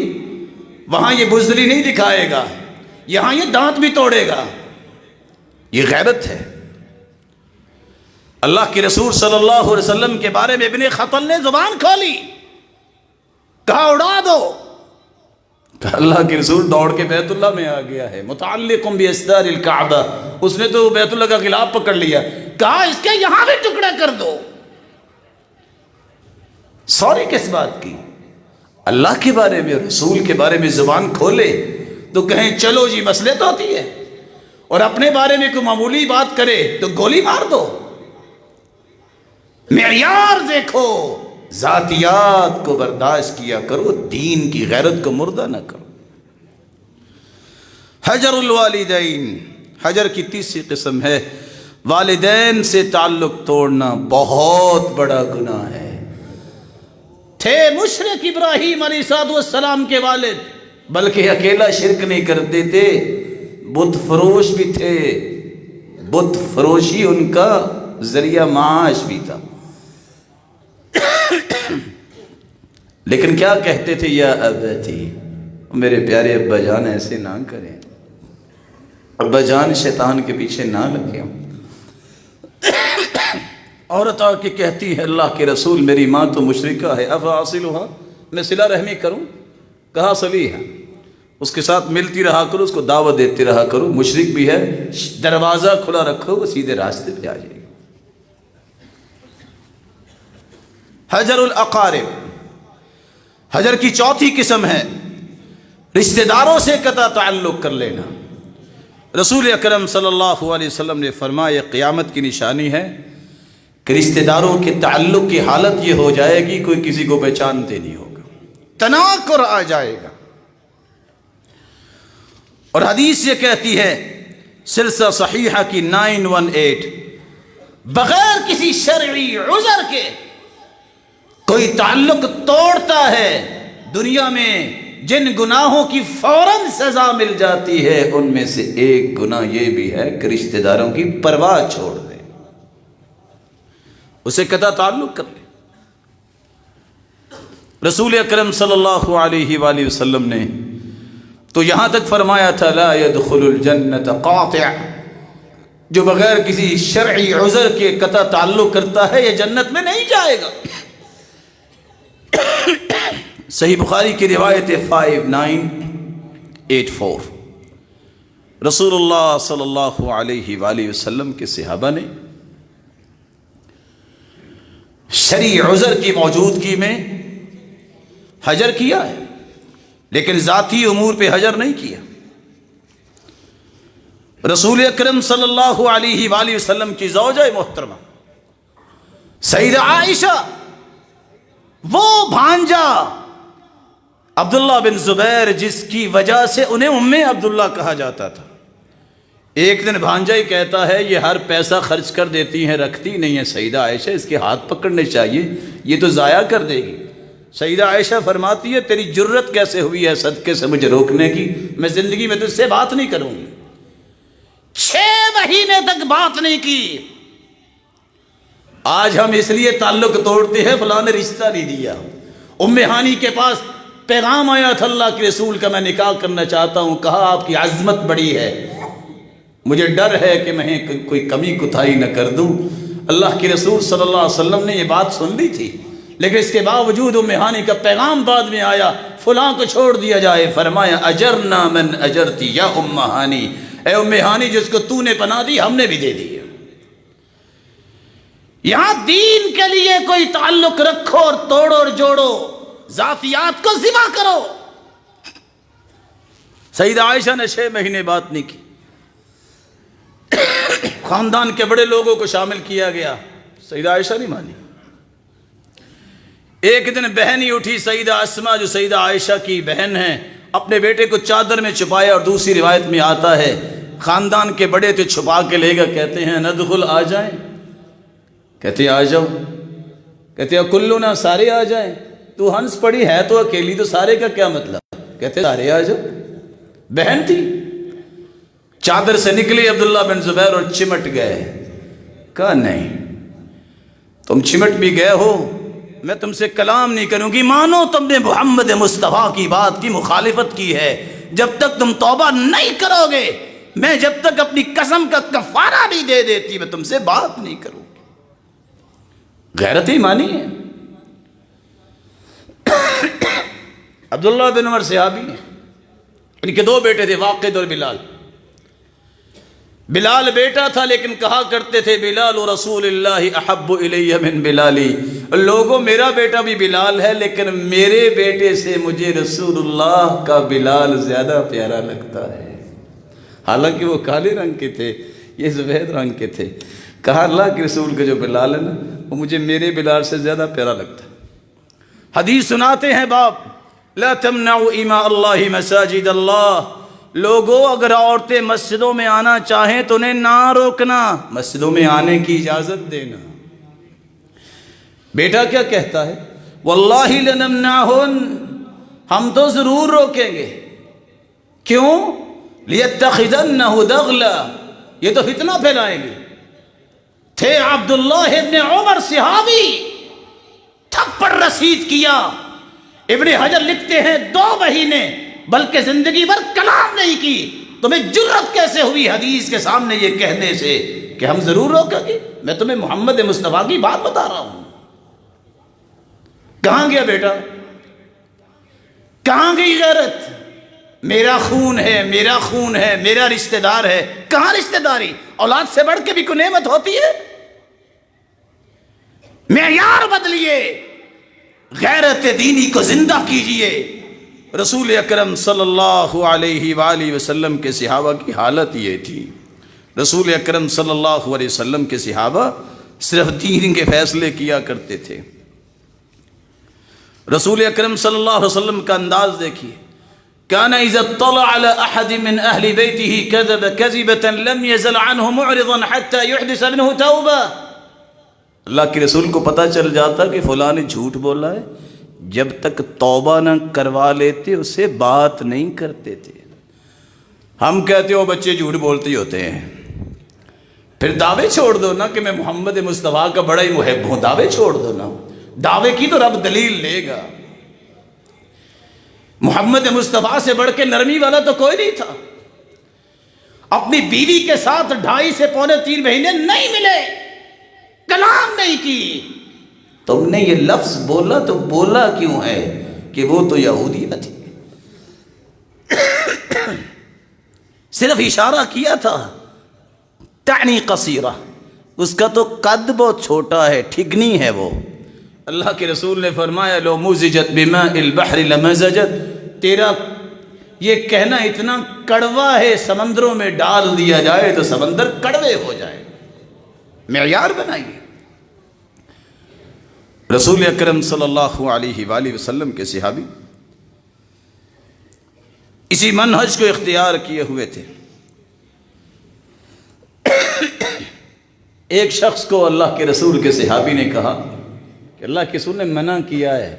[SPEAKER 1] وہاں یہ بزدلی نہیں دکھائے گا، یہاں یہ دانت بھی توڑے گا. یہ غیرت ہے. اللہ کے رسول صلی اللہ علیہ وسلم کے بارے میں ابن خطل نے زبان کھولی، کہا اڑا دو. کہا اللہ کے رسول دوڑ کے بیت اللہ میں آ گیا ہے، متعلق باسدار الکعبہ. اس نے تو بیت اللہ کا غلاف پکڑ لیا، کہا اس کے یہاں بھی ٹکڑے کر دو. سوری کس بات کی؟ اللہ کے بارے میں، رسول کے بارے میں زبان کھولے تو کہیں چلو جی مسئلے تو ہوتی ہے، اور اپنے بارے میں کوئی معمولی بات کرے تو گولی مار دو. معیار دیکھو، ذاتیات کو برداشت کیا کرو، دین کی غیرت کو مردہ نہ کرو. حجر الوالدین، حجر کی تیسری قسم ہے والدین سے تعلق توڑنا. بہت بڑا گناہ ہے. تھے مشرک ابراہیم علیہ السلام کے والد، بلکہ اکیلا شرک نہیں کرتے تھے، بت فروش بھی تھے. بت فروشی ان کا ذریعہ معاش بھی تھا. لیکن کیا کہتے تھے؟ یا ابتی، میرے پیارے ابا جان ایسے نہ کریں، ابا جان شیطان کے پیچھے نہ لگیں. عورت آ کے کہتی ہے اللہ کے رسول میری ماں تو مشرکہ ہے، افاصلھا، میں صلہ رحمی کروں؟ کہا صلی ہے، اس کے ساتھ ملتی رہا کرو، اس کو دعوت دیتے رہا کرو. مشرک بھی ہے، دروازہ کھلا رکھو، وہ سیدھے راستے پہ آ جائے گی. حجر الاقارب، حجر کی چوتھی قسم ہے رشتہ داروں سے قطع تعلق کر لینا. رسول اکرم صلی اللہ علیہ وسلم نے فرمایا قیامت کی نشانی ہے کہ رشتہ داروں کے تعلق کی حالت یہ ہو جائے گی کوئی کسی کو پہچانتے نہیں ہوگا، تناکر آ جائے گا. اور حدیث یہ کہتی ہے سلسلہ صحیحہ کی 918، بغیر کسی شرعی عذر کے کوئی تعلق توڑتا ہے دنیا میں جن گناہوں کی فوراً سزا مل جاتی ہے ان میں سے ایک گناہ یہ بھی ہے کہ رشتہ داروں کی پرواہ چھوڑ دے، اسے قطع تعلق کر لے۔ رسول اکرم صلی اللہ علیہ وآلہ وسلم نے تو یہاں تک فرمایا تھا لا يدخل الجنت قاطع، جو بغیر کسی شرعی عذر کے قطع تعلق کرتا ہے یہ جنت میں نہیں جائے گا۔ صحیح بخاری کی روایت 5984، رسول اللہ صلی اللہ علیہ وآلہ وسلم کے صحابہ نے شرعی عذر کی موجودگی میں حجر کیا ہے، لیکن ذاتی امور پہ حجر نہیں کیا۔ رسول اکرم صلی اللہ علیہ وآلہ وسلم کی زوجہ محترمہ سیدہ عائشہ، وہ بھانجا عبداللہ بن زبیر جس کی وجہ سے انہیں ام عبداللہ کہا جاتا تھا، ایک دن بھانجا ہی کہتا ہے یہ ہر پیسہ خرچ کر دیتی ہیں، رکھتی نہیں ہے سیدہ عائشہ، اس کے ہاتھ پکڑنے چاہیے، یہ تو ضائع کر دے گی۔ سیدہ عائشہ فرماتی ہے تیری جرت کیسے ہوئی ہے صدقے سے مجھے روکنے کی، میں زندگی میں تجھ سے بات نہیں کروں گی۔ 6 مہینے تک بات نہیں کی۔ آج ہم اس لیے تعلق توڑتے ہیں فلاں نے رشتہ نہیں دیا۔ ام ہانی کے پاس پیغام آیا تھا اللہ کے رسول کا، میں نکاح کرنا چاہتا ہوں، کہا آپ کی عظمت بڑی ہے، مجھے ڈر ہے کہ میں کوئی کمی کوتاہی نہ کر دوں۔ اللہ کے رسول صلی اللہ علیہ وسلم نے یہ بات سن لی تھی، لیکن اس کے باوجود ام ہانی کا پیغام بعد میں آیا فلاں کو چھوڑ دیا جائے۔ فرمایا اجرنا من اجرتی یا ام ہانی، اے ام ہانی جس کو تو نے پناہ دی ہم نے بھی دے دی۔ یہاں دین کے لیے کوئی تعلق رکھو اور توڑو اور جوڑو، ذاتیات کو ذبح کرو۔ سیدہ عائشہ نے 6 مہینے بات نہیں کی، خاندان کے بڑے لوگوں کو شامل کیا گیا، سیدہ عائشہ نہیں مانی۔ ایک دن بہن ہی اٹھی سیدہ اسماء جو سیدہ عائشہ کی بہن ہیں، اپنے بیٹے کو چادر میں چھپایا، اور دوسری روایت میں آتا ہے خاندان کے بڑے تھے چھپا کے لے گئے، کہتے ہیں ندخل آ جائیں، کہتے ہیں آ جاؤ، کہتے ہیں کلنا سارے آ جائیں، تو ہنس پڑی ہے تو اکیلی، تو سارے کا کیا مطلب، کہتے ہیں سارے آ جاؤ۔ بہن تھی، چادر سے نکلی عبداللہ بن زبیر اور چمٹ گئے۔ کہا نہیں، تم چمٹ بھی گئے ہو، میں تم سے کلام نہیں کروں گی، مانو تم نے محمد مصطفیٰ کی بات کی مخالفت کی ہے، جب تک تم توبہ نہیں کرو گے، میں جب تک اپنی قسم کا کفارہ نہیں دے دیتی میں تم سے بات نہیں کروں گی۔ غیرت ایمانی ہے۔ عبداللہ بن عمر صحابی ہیں، ان کے 2 بیٹے تھے واقد اور بلال۔ بلال بیٹا تھا لیکن کہا کرتے تھے بلال رسول اللہ احب الی من بلالی، لوگوں میرا بیٹا بھی بلال ہے لیکن میرے بیٹے سے مجھے رسول اللہ کا بلال زیادہ پیارا لگتا ہے۔ حالانکہ وہ کالے رنگ کے تھے، یہ سفید رنگ کے تھے۔ کہا اللہ کے رسول کا جو بلال ہے نا وہ مجھے میرے بلال سے زیادہ پیارا لگتا ہے۔ حدیث سناتے ہیں باپ لا تمنعوا اماء اللہ مساجد اللہ، لوگوں اگر عورتیں مسجدوں میں آنا چاہیں تو انہیں نہ روکنا، مسجدوں میں آنے کی اجازت دینا۔ بیٹا کیا کہتا ہے واللہ لنمنعہن، ہم تو ضرور روکیں گے، کیوں؟ لیتخذنہ دغلا، یہ تو فتنہ پھیلائیں گے۔ تھے عبداللہ ابن عمر صحابی، تھپڑ رسید کیا۔ ابن حجر لکھتے ہیں 2 مہینے بلکہ زندگی بھر کلام نہیں کی۔ تمہیں جرت کیسے ہوئی حدیث کے سامنے یہ کہنے سے کہ ہم ضرور روکیں گے؟ میں تمہیں محمد مصطفیٰ کی بات بتا رہا ہوں۔ کہاں گیا بیٹا؟ کہاں گئی غیرت؟ میرا خون ہے، میرا خون ہے، میرا رشتہ دار ہے۔ کہاں رشتہ داری؟ اولاد سے بڑھ کے بھی کوئی نعمت ہوتی ہے؟ معیار بدلیے، غیرت دینی کو زندہ کیجئے۔ رسول اکرم صلی اللہ علیہ وآلہ وسلم کے صحابہ کی حالت یہ تھی۔ رسول اکرم صلی اللہ علیہ وسلم کے صحابہ صرف دین کے فیصلے کیا کرتے تھے۔ رسول اکرم صلی اللہ علیہ وسلم کا انداز دیکھیے، كان اذا اطلع على احد من اهل بيته كذب كذبة لم يزل عنه معرضا حتى يحدث منه توبة۔ اللہ کے رسول کو پتہ چل جاتا کہ فلاں نے جھوٹ بولا ہے، جب تک توبہ نہ کروا لیتے اسے بات نہیں کرتے تھے۔ ہم کہتے ہو بچے جھوٹ بولتے ہی ہوتے ہیں، پھر دعوے چھوڑ دو نا کہ میں محمد مصطفیٰ کا بڑا ہی محب ہوں، دعوے چھوڑ دو نا، دعوے کی تو رب دلیل لے گا۔ محمد مصطفیٰ سے بڑھ کے نرمی والا تو کوئی نہیں تھا۔ اپنی بیوی کے ساتھ 2.5 سے 3.25 مہینے نہیں ملے، کلام نہیں کی۔ تم نے یہ لفظ بولا تو بولا کیوں ہے کہ وہ تو یہودیہ تھی؟ صرف اشارہ کیا تھا، تعنی قصیرہ، اس کا تو قد بہت چھوٹا ہے، ٹھگنی ہے وہ۔ اللہ کے رسول نے فرمایا لو مزجت بماء البحر لمزجت، تیرا یہ کہنا اتنا کڑوا ہے، سمندروں میں ڈال دیا جائے تو سمندر کڑوے ہو جائے۔ معیار بنائیے۔ رسول اکرم صلی اللہ علیہ وآلہ وسلم کے صحابی اسی منہج کو اختیار کیے ہوئے تھے۔ ایک شخص کو اللہ کے رسول کے صحابی نے کہا کہ اللہ کے رسول نے منع کیا ہے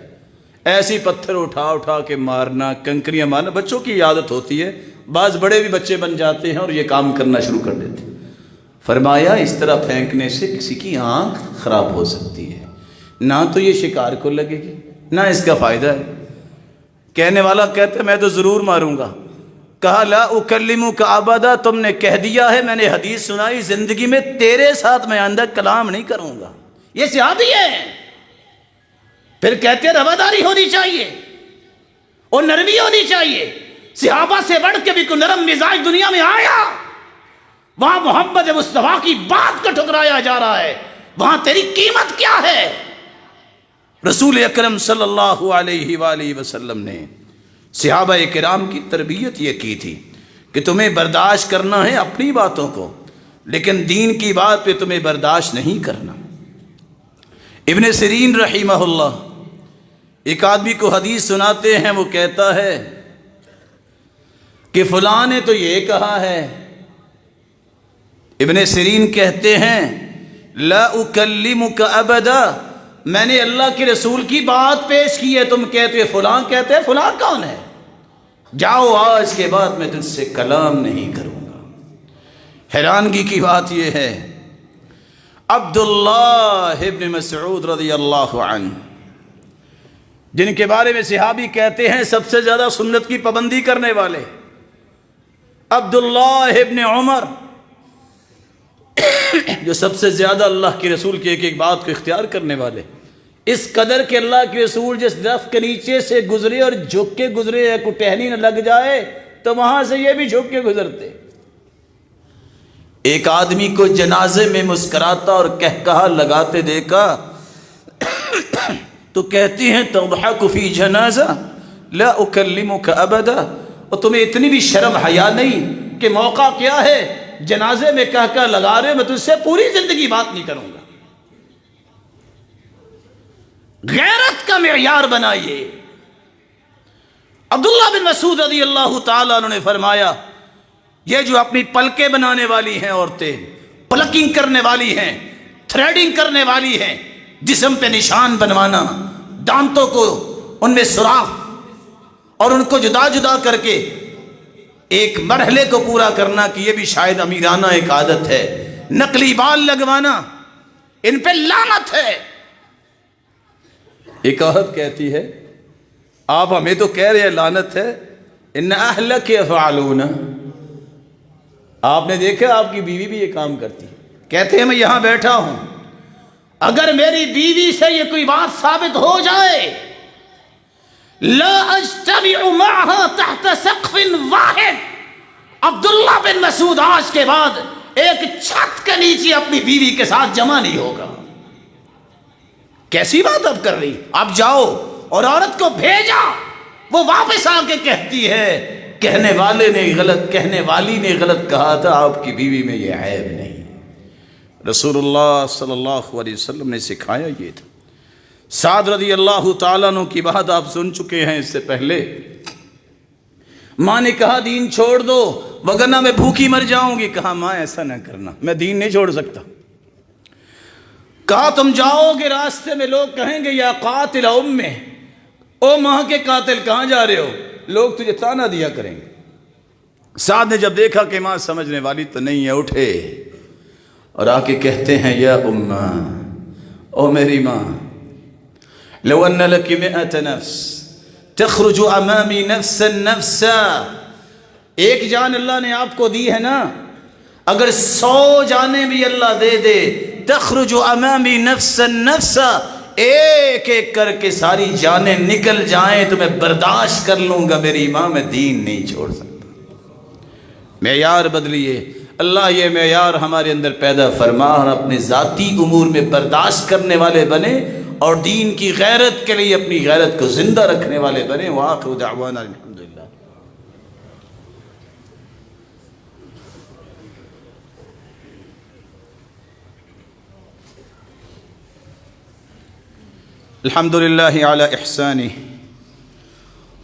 [SPEAKER 1] ایسی پتھر اٹھا اٹھا کے مارنا، کنکریاں مارنا، بچوں کی عادت ہوتی ہے، بعض بڑے بھی بچے بن جاتے ہیں اور یہ کام کرنا شروع کر دیتے ہیں۔ فرمایا اس طرح پھینکنے سے کسی کی آنکھ خراب ہو سکتی ہے، نہ تو یہ شکار کو لگے گی نہ اس کا فائدہ ہے۔ کہنے والا کہتا ہے میں تو ضرور ماروں گا۔ کہا لا اکلمک ابدا، تم نے کہہ دیا ہے، میں نے حدیث سنائی، زندگی میں تیرے ساتھ میں آئندہ کلام نہیں کروں گا۔ یہ صحابی ہے۔ پھر کہتے ہیں رواداری ہونی چاہیے اور نرمی ہونی چاہیے۔ صحابہ سے بڑھ کے بھی کوئی نرم مزاج دنیا میں آیا؟ وہاں محمد مصطفیٰ کی بات کو ٹھکرایا جا رہا ہے، وہاں تیری قیمت کیا ہے؟ رسول اکرم صلی اللہ علیہ وآلہ وسلم نے صحابہ کرام کی تربیت یہ کی تھی کہ تمہیں برداشت کرنا ہے اپنی باتوں کو، لیکن دین کی بات پہ تمہیں برداشت نہیں کرنا۔ ابن سیرین رحمہ اللہ ایک آدمی کو حدیث سناتے ہیں، وہ کہتا ہے کہ فلاں نے تو یہ کہا ہے۔ ابن سیرین کہتے ہیں لا اکلمک ابدا، میں نے اللہ کے رسول کی بات پیش کی ہے، تم کہتے فلاں کہتے ہیں، فلاں کون ہے؟ جاؤ آج کے بعد میں تجھ سے کلام نہیں کروں گا۔ حیرانگی کی بات یہ ہے عبداللہ ابن مسعود رضی اللہ عنہ، جن کے بارے میں صحابی کہتے ہیں سب سے زیادہ سنت کی پابندی کرنے والے، عبداللہ ابن عمر، جو سب سے زیادہ اللہ کے رسول کی ایک ایک بات کو اختیار کرنے والے، اس قدر کہ اللہ کے رسول جس درخت کے نیچے سے گزرے اور جھک کے گزرے، کوئی ٹہنی نہ لگ جائے تو وہاں سے یہ بھی جھک کے گزرتے۔ ایک آدمی کو جنازے میں مسکراتا اور کہکہا لگاتے دیکھا تو کہتی ہیں تضحک فی جنازہ لا اکلمک ابدا، اور تمہیں اتنی بھی شرم حیا نہیں کہ موقع کیا ہے جنازے میں کہکہا لگا رہے، میں تجھ سے پوری زندگی بات نہیں کروں گا۔ غیرت کا معیار بنائیے۔ عبداللہ بن مسعود رضی اللہ تعالیٰ عنہ نے فرمایا یہ جو اپنی پلکیں بنانے والی ہیں عورتیں، پلکنگ کرنے والی ہیں، تھریڈنگ کرنے والی ہیں، جسم پہ نشان بنوانا، دانتوں کو ان میں سوراخ اور ان کو جدا جدا کر کے ایک مرحلے کو پورا کرنا، کہ یہ بھی شاید امیرانہ ایک عادت ہے، نقلی بال لگوانا، ان پہ لعنت ہے۔ ایک عورت کہتی ہے آپ ہمیں تو کہہ رہے ہیں لعنت ہے، ان اہلک یفعلون، آپ نے دیکھا آپ کی بیوی بھی یہ کام کرتی ہے۔ کہتے ہیں میں یہاں بیٹھا ہوں، اگر میری بیوی سے یہ کوئی بات ثابت ہو جائے لا اجتمع معها تحت سقف واحد، عبداللہ بن مسعود آج کے بعد ایک چھت کے نیچے اپنی بیوی کے ساتھ جمع نہیں ہوگا۔ کیسی بات اب کر رہی؟ آپ جاؤ، اور عورت کو بھیجا، وہ واپس آ کے کہتی ہے کہنے والے نے غلط، کہنے والی نے غلط کہا تھا، آپ کی بیوی میں یہ عیب نہیں۔ رسول اللہ صلی اللہ علیہ وسلم نے سکھایا یہ تھا۔ سعد رضی اللہ تعالیٰ عنہ کی بات آپ سن چکے ہیں اس سے پہلے۔ ماں نے کہا دین چھوڑ دو وگرنہ میں بھوکی مر جاؤں گی۔ کہا ماں ایسا نہ کرنا، میں دین نہیں چھوڑ سکتا۔ کہا تم جاؤ گے راستے میں لوگ کہیں گے یا قاتل امہ، او ماں کے قاتل کہاں جا رہے ہو؟ لوگ تجھے تانا دیا کریں گے۔ سعد نے جب دیکھا کہ ماں سمجھنے والی تو نہیں ہے، اٹھے اور آ کے کہتے ہیں یا اماں، او میری ماں، لو ان لک 100 نفس تخرج امامی نفسا نفسا، ایک جان اللہ نے آپ کو دی ہے نا، اگر 100 جانیں بھی اللہ دے دے، تخرج امامی نفسا نفسا، ایک ایک کر کے ساری جانیں نکل جائیں تو میں برداشت کر لوں گا میری ماں، میں دین نہیں چھوڑ سکتا۔ معیار بدلیے، اللہ یہ معیار ہمارے اندر پیدا فرما اور اپنے ذاتی امور میں برداشت کرنے والے بنے اور دین کی غیرت کے لیے اپنی غیرت کو زندہ رکھنے والے بنے۔ وآخر دعوانا الحمدللہ۔ الحمد لله على إحسانه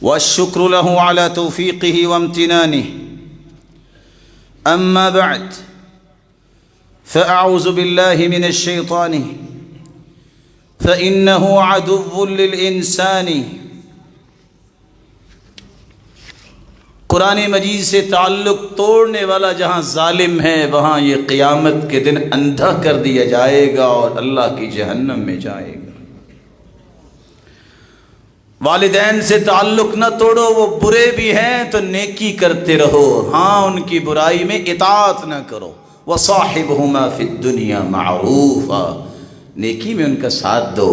[SPEAKER 1] والشكر له على توفيقه وامتنانه، أما بعد فأعوذ بالله من الشيطان فإنه عدو للإنسان۔ قرآن مجید سے تعلق توڑنے والا جہاں ظالم ہے وہاں یہ قیامت کے دن اندھا کر دیا جائے گا اور اللہ کی جہنم میں جائے گا۔ والدین سے تعلق نہ توڑو، وہ برے بھی ہیں تو نیکی کرتے رہو، ہاں ان کی برائی میں اطاعت نہ کرو۔ وصاحبهما فی الدنیا معروفا، نیکی میں ان کا ساتھ دو۔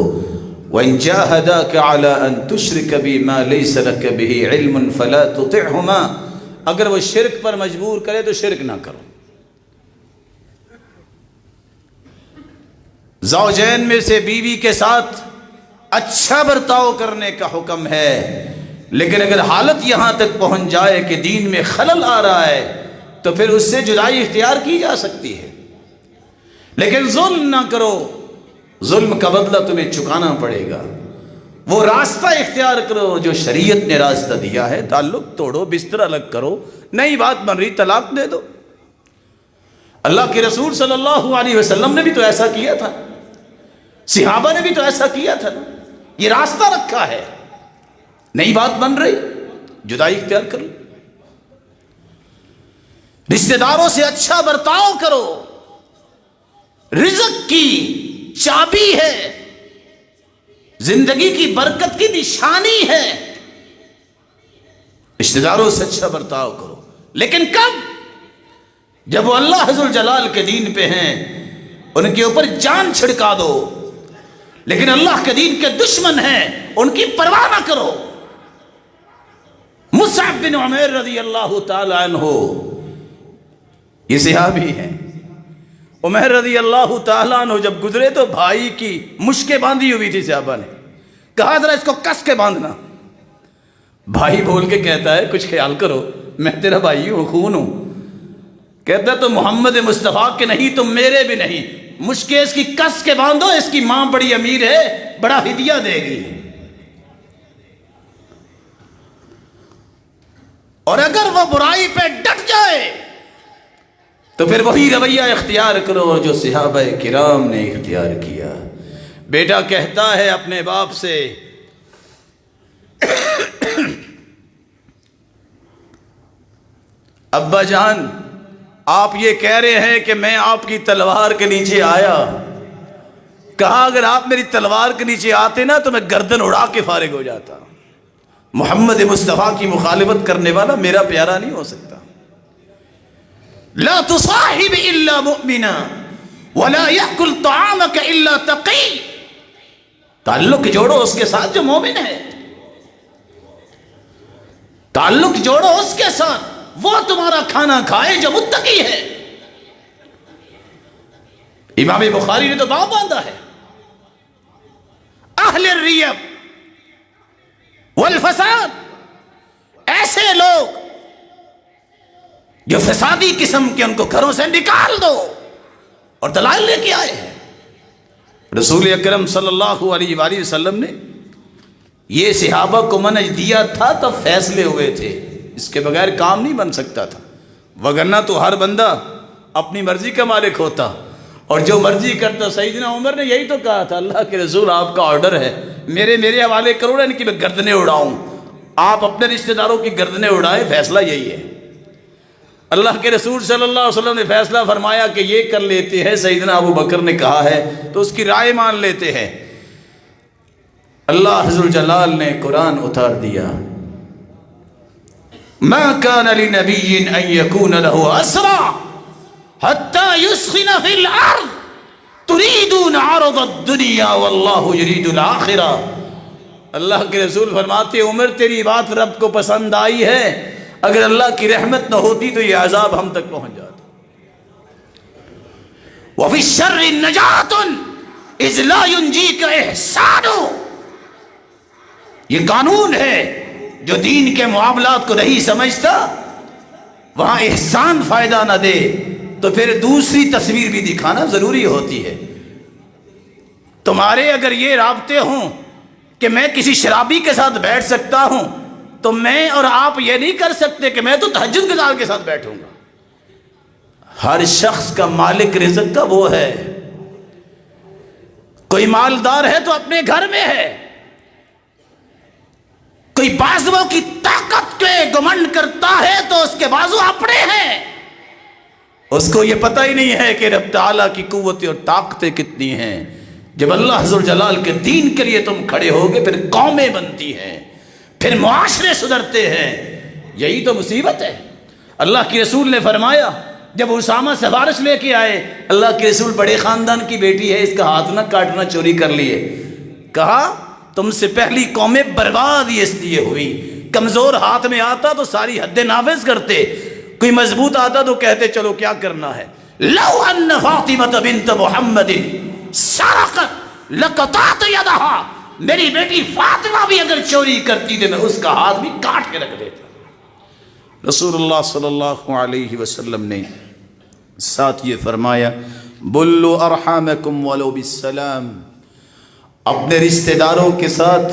[SPEAKER 1] وَإِن جَاهَدَاكَ عَلَىٰ أَن تُشْرِكَ بِي مَا لَيْسَ لَكَ بِهِ عِلْمٌ فَلَا تُطِعْهُمَا، اگر وہ شرک پر مجبور کرے تو شرک نہ کرو۔ زوجین میں سے بیوی کے ساتھ اچھا برتاؤ کرنے کا حکم ہے، لیکن اگر حالت یہاں تک پہنچ جائے کہ دین میں خلل آ رہا ہے تو پھر اس سے جدائی اختیار کی جا سکتی ہے، لیکن ظلم نہ کرو، ظلم کا بدلہ تمہیں چکانا پڑے گا۔ وہ راستہ اختیار کرو جو شریعت نے راستہ دیا ہے، تعلق توڑو، بستر الگ کرو، نئی بات بن رہی طلاق دے دو۔ اللہ کے رسول صلی اللہ علیہ وسلم نے بھی تو ایسا کیا تھا، صحابہ نے بھی تو ایسا کیا تھا، یہ راستہ رکھا ہے، نئی بات بن رہی جدائی اختیار کرو۔ رشتہ داروں سے اچھا برتاؤ کرو، رزق کی چابی ہے، زندگی کی برکت کی نشانی ہے، رشتہ داروں سے اچھا برتاؤ کرو، لیکن کب؟ جب وہ اللہ عز وجل کے دین پہ ہیں ان کے اوپر جان چھڑکا دو، لیکن اللہ کے دین کے دشمن ہیں ان کی پرواہ نہ کرو۔ مصعب بن عمیر رضی اللہ تعالی عنہ یہ صحابی ہیں، عمیر رضی اللہ تعالی عنہ جب گزرے تو بھائی کی مشکیں باندھی ہوئی تھی، صحابہ نے کہا ذرا اس کو کس کے باندھنا۔ بھائی بول کے کہتا ہے کچھ خیال کرو، میں تیرا بھائی ہوں، خون ہوں۔ کہتا ہے تو محمد مصطفیٰ کے نہیں تم میرے بھی نہیں، مشکیں اس کی کس کے باندھو، اس کی ماں بڑی امیر ہے، بڑا ہدیہ دے گی۔ اور اگر وہ برائی پہ ڈٹ جائے تو پھر وہی رویہ اختیار کرو جو صحابہ کرام نے اختیار کیا۔ بیٹا کہتا ہے اپنے باپ سے ابا جان آپ یہ کہہ رہے ہیں کہ میں آپ کی تلوار کے نیچے آیا، کہا اگر آپ میری تلوار کے نیچے آتے نا تو میں گردن اڑا کے فارغ ہو جاتا۔ محمد مصطفیٰ کی مخالفت کرنے والا میرا پیارا نہیں ہو سکتا۔ لا تصاحب الا مؤمنا ولا يأكل طعامك الا تقی، تعلق جوڑو اس کے ساتھ جو مومن ہے، تعلق جوڑو اس کے ساتھ وہ تمہارا کھانا کھائے جو متقی ہے۔ امام بخاری نے تو باب باندھا ہے، اہل الریب والفساد، ایسے لوگ جو فسادی قسم کے، ان کو گھروں سے نکال دو، اور دلائل لے کے آئے ہیں۔ رسول اکرم صلی اللہ علیہ وآلہ وسلم نے یہ صحابہ کو منہج دیا تھا تب فیصلے ہوئے تھے، اس کے بغیر کام نہیں بن سکتا تھا، وگرنہ تو ہر بندہ اپنی مرضی کا مالک ہوتا، اور جو مرضی کرتا. سیدنا عمر نے یہی تو کہا تھا اللہ کے رسول آپ کا آرڈر ہے میرے حوالے کرو نا ان کی میں گردنیں اڑاؤں. آپ اپنے رشتہ داروں کی گردنیں اڑائیں, فیصلہ یہی ہے. اللہ کے رسول صلی اللہ علیہ وسلم نے فیصلہ فرمایا کہ یہ کر لیتے ہیں, سیدنا ابو بکر نے کہا ہے تو اس کی رائے مان لیتے ہیں. اللہ عز وجل نے قرآن اتار دیا, ما كان لنبي ان يكون له اسرى حتى يسخن في الارض تريدون عرض الدنيا والله يريد الاخرة. اللہ کے رسول فرماتے عمر تیری بات رب کو پسند آئی ہے, اگر اللہ کی رحمت نہ ہوتی تو یہ عذاب ہم تک پہنچ جاتا. وفي الشر نجاة اذ لا ينجيك احسان. یہ قانون ہے, جو دین کے معاملات کو نہیں سمجھتا وہاں احسان فائدہ نہ دے تو پھر دوسری تصویر بھی دکھانا ضروری ہوتی ہے. تمہارے اگر یہ رابطے ہوں کہ میں کسی شرابی کے ساتھ بیٹھ سکتا ہوں تو میں اور آپ یہ نہیں کر سکتے کہ میں تو تہجد گزار کے ساتھ بیٹھوں گا. ہر شخص کا مالک رزق کا وہ ہے. کوئی مالدار ہے تو اپنے گھر میں ہے, کوئی بازوؤں کی طاقت کے گمنڈ کرتا ہے تو اس کے بازو اپنے ہیں. اس کو یہ پتہ ہی نہیں ہے کہ رب تعالیٰ کی قوتیں اور طاقتیں کتنی ہیں. جب اللہ عز و جلال کے دین کے لیے تم کھڑے ہوگے پھر قومیں بنتی ہیں, پھر معاشرے سدھرتے ہیں. یہی تو مصیبت ہے. اللہ کے رسول نے فرمایا جب اسامہ سفارش لے کے آئے, اللہ کے رسول بڑے خاندان کی بیٹی ہے, اس کا ہاتھ نہ کاٹنا, چوری کر لیے. کہا تم سے پہلی قومیں برباد اس لیے ہوئی, کمزور ہاتھ میں آتا تو ساری حد نافذ کرتے, کوئی مضبوط آتا تو کہتے چلو کیا کرنا ہے. لو ان فاطمہ بنت محمد سرقت لقطعت یدہا. میری بیٹی فاطمہ بھی اگر چوری کرتی تو میں اس کا ہاتھ بھی کاٹ کے رکھ دیتا. رسول اللہ صلی اللہ علیہ وسلم نے ساتھ یہ فرمایا بلو ارحامکم ولو بالسلام. اپنے رشتہ داروں کے ساتھ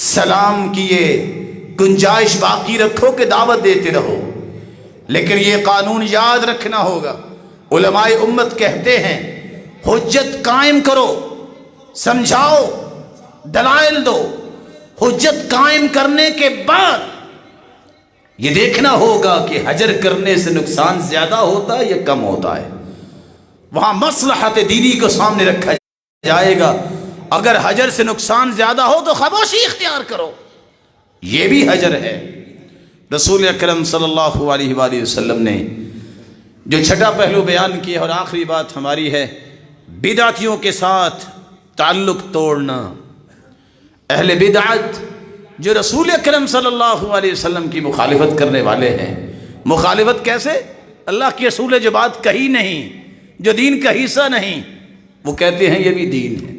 [SPEAKER 1] سلام کیے, گنجائش باقی رکھو کہ دعوت دیتے رہو, لیکن یہ قانون یاد رکھنا ہوگا. علماء امت کہتے ہیں حجت قائم کرو, سمجھاؤ, دلائل دو. حجت قائم کرنے کے بعد یہ دیکھنا ہوگا کہ حجر کرنے سے نقصان زیادہ ہوتا ہے یا کم ہوتا ہے. وہاں مصلحت دینی کو سامنے رکھا جائے گا. اگر حجر سے نقصان زیادہ ہو تو خاموشی اختیار کرو, یہ بھی حجر ہے. رسول اکرم صلی اللہ علیہ وآلہ وسلم نے جو چھٹا پہلو بیان کیا اور آخری بات ہماری ہے بدعتیوں کے ساتھ تعلق توڑنا. اہل بدعت جو رسول اکرم صلی اللہ علیہ وسلم کی مخالفت کرنے والے ہیں. مخالفت کیسے؟ اللہ کی رسول نے جو بات کہی نہیں, جو دین کا حصہ نہیں, وہ کہتے ہیں یہ بھی دین ہے.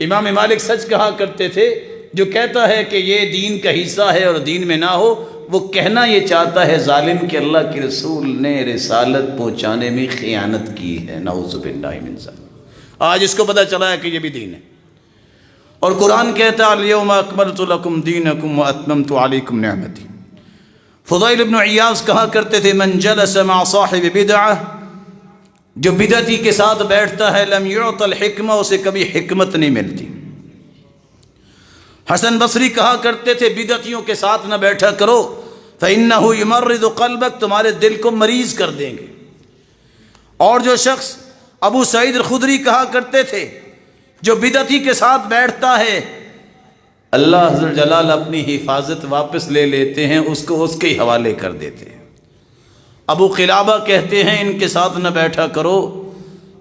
[SPEAKER 1] امام مالک سچ کہا کرتے تھے, جو کہتا ہے کہ یہ دین کا حصہ ہے اور دین میں نہ ہو وہ کہنا یہ چاہتا ہے ظالم کہ اللہ کے رسول نے رسالت پہنچانے میں خیانت کی ہے. نعوذ باللہ من ذلک. آج اس کو پتہ چلا ہے کہ یہ بھی دین ہے. اور قرآن کہتا ہے الیوم اکملت لکم دینکم واتممت علیکم نعمتی. فضیل ابن عیاض کہا کرتے تھے من جلس مع صاحب بدعہ, جو بدعتی کے ساتھ بیٹھتا ہے لم یعط الحکمہ, اسے کبھی حکمت نہیں ملتی. حسن بصری کہا کرتے تھے بدعتیوں کے ساتھ نہ بیٹھا کرو فإنہ یمرض قلبک, تمہارے دل کو مریض کر دیں گے. اور جو شخص ابو سعید الخدری کہا کرتے تھے جو بدعتی کے ساتھ بیٹھتا ہے اللہ عز و جلال اپنی حفاظت واپس لے لیتے ہیں, اس کو اس کے حوالے کر دیتے ہیں. ابو قلابہ کہتے ہیں ان کے ساتھ نہ بیٹھا کرو,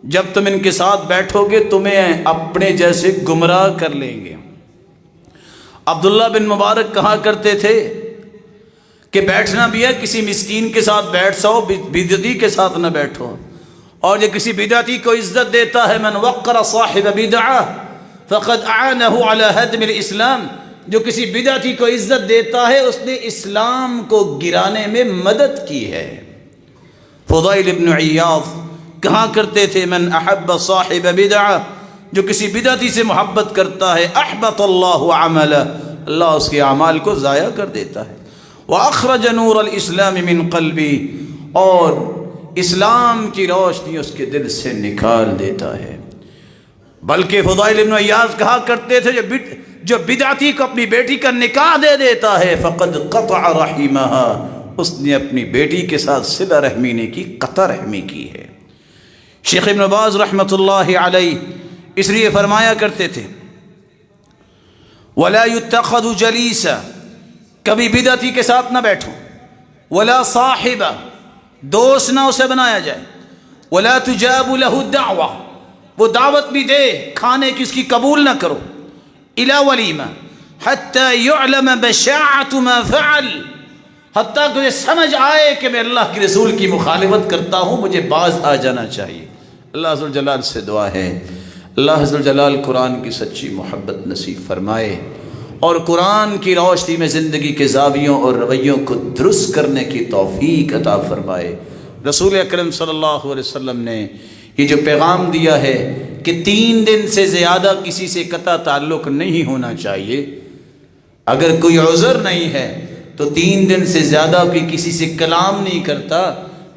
[SPEAKER 1] جب تم ان کے ساتھ بیٹھو گے تمہیں اپنے جیسے گمراہ کر لیں گے. عبداللہ بن مبارک کہا کرتے تھے کہ بیٹھنا بھی ہے کسی مسکین کے ساتھ بیٹھ سو, بدعتی کے ساتھ نہ بیٹھو. اور جو کسی بدعتی کو عزت دیتا ہے من وقر صاحب بدعہ فقد اعانہ علی ہدم الاسلام, جو کسی بدعتی کو عزت دیتا ہے اس نے اسلام کو گرانے میں مدد کی ہے. فضیل ابن عیاض کہا کرتے تھے من احب صاحب بدعہ, جو کسی بدعتی سے محبت کرتا ہے احبط اللہ عملہ, اللہ اس کے اعمال کو ضائع کر دیتا ہے. وَأَخْرَجَ نُورَ الْإِسْلَامِ مِنْ قَلْبِي, اور اسلام کی روشنی اس کے دل سے نکال دیتا ہے۔ بلکہ فضیل بن عیاض کہا کرتے تھے جو بدعتی کو اپنی بیٹی کا نکاح دے دیتا ہے فقد قطع رحمہا، اس نے اپنی بیٹی کے ساتھ صلہ رحمی نے کی، قطع رحمی کی ہے۔ شیخ ابن باز رحمۃ اللہ علیہ اس لیے فرمایا کرتے تھے وَلَا يُتَّخَذُ جَلِيسًا، کبھی بدعتی کے ساتھ نہ بیٹھو، وَلَا صَاحِبًا، دوست نہ اسے بنایا جائے، وَلَا تُجَابُ لَهُ الدَّعْوَةِ، وہ دعوت بھی دے کھانے کی اس کی قبول نہ کرو، إِلَى وَلِيمَةٍ حَتَّى يُعْلَمَ بَشَاعَةُ مَا فَعَلَ، حتیٰ کہ یہ سمجھ آئے کہ میں اللہ کے رسول کی مخالفت کرتا ہوں، مجھے باز آ جانا چاہیے۔ اللہ عز و جلال سے دعا ہے اللہ عز و جلال قرآن کی سچی محبت نصیب فرمائے اور قرآن کی روشنی میں زندگی کے زاویوں اور رویوں کو درست کرنے کی توفیق عطا فرمائے۔ رسول اکرم صلی اللہ علیہ وسلم نے یہ جو پیغام دیا ہے کہ 3 دن سے زیادہ کسی سے قطع تعلق نہیں ہونا چاہیے، اگر کوئی عذر نہیں ہے تو 3 دن سے زیادہ کوئی کسی سے کلام نہیں کرتا،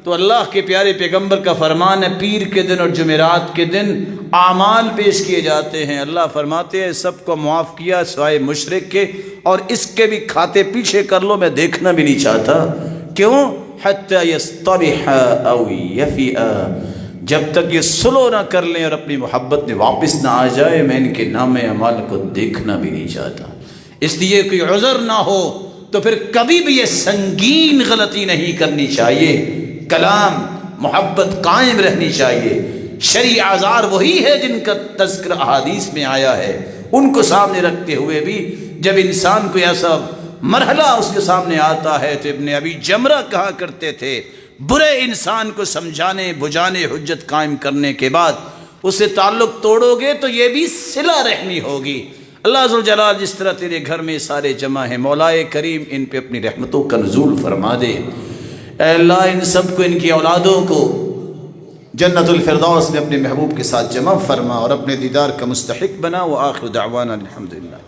[SPEAKER 1] تو اللہ کے پیارے پیغمبر کا فرمان ہے پیر کے دن اور جمعرات کے دن اعمال پیش کیے جاتے ہیں۔ اللہ فرماتے ہیں سب کو معاف کیا سوائے مشرک کے، اور اس کے بھی کھاتے پیچھے کر لو، میں دیکھنا بھی نہیں چاہتا۔ کیوں؟ حتی یصطلح او یفیء، جب تک یہ صلح نہ کر لیں اور اپنی محبت میں واپس نہ آ جائے، میں ان کے نام اعمال کو دیکھنا بھی نہیں چاہتا۔ اس لیے کوئی عذر نہ ہو تو پھر کبھی بھی یہ سنگین غلطی نہیں کرنی چاہیے، کلام محبت قائم رہنی چاہیے۔ شرعی اعذار وہی ہے جن کا تذکرہ احادیث میں آیا ہے، ان کو سامنے رکھتے ہوئے بھی جب انسان کو ایسا مرحلہ اس کے سامنے آتا ہے تو ابن ابی جمرہ کہا کرتے تھے برے انسان کو سمجھانے بجھانے حجت قائم کرنے کے بعد اس سے تعلق توڑو گے تو یہ بھی صلہ رحمی ہوگی۔ اللہ عز و جلال جس طرح تیرے گھر میں سارے جمع ہیں، مولائے کریم ان پہ اپنی رحمتوں کا نزول فرما دے۔ اے اللہ ان سب کو، ان کی اولادوں کو جنت الفردوس میں اپنے محبوب کے ساتھ جمع فرما اور اپنے دیدار کا مستحق بنا۔ وآخر دعوانا الحمدللہ۔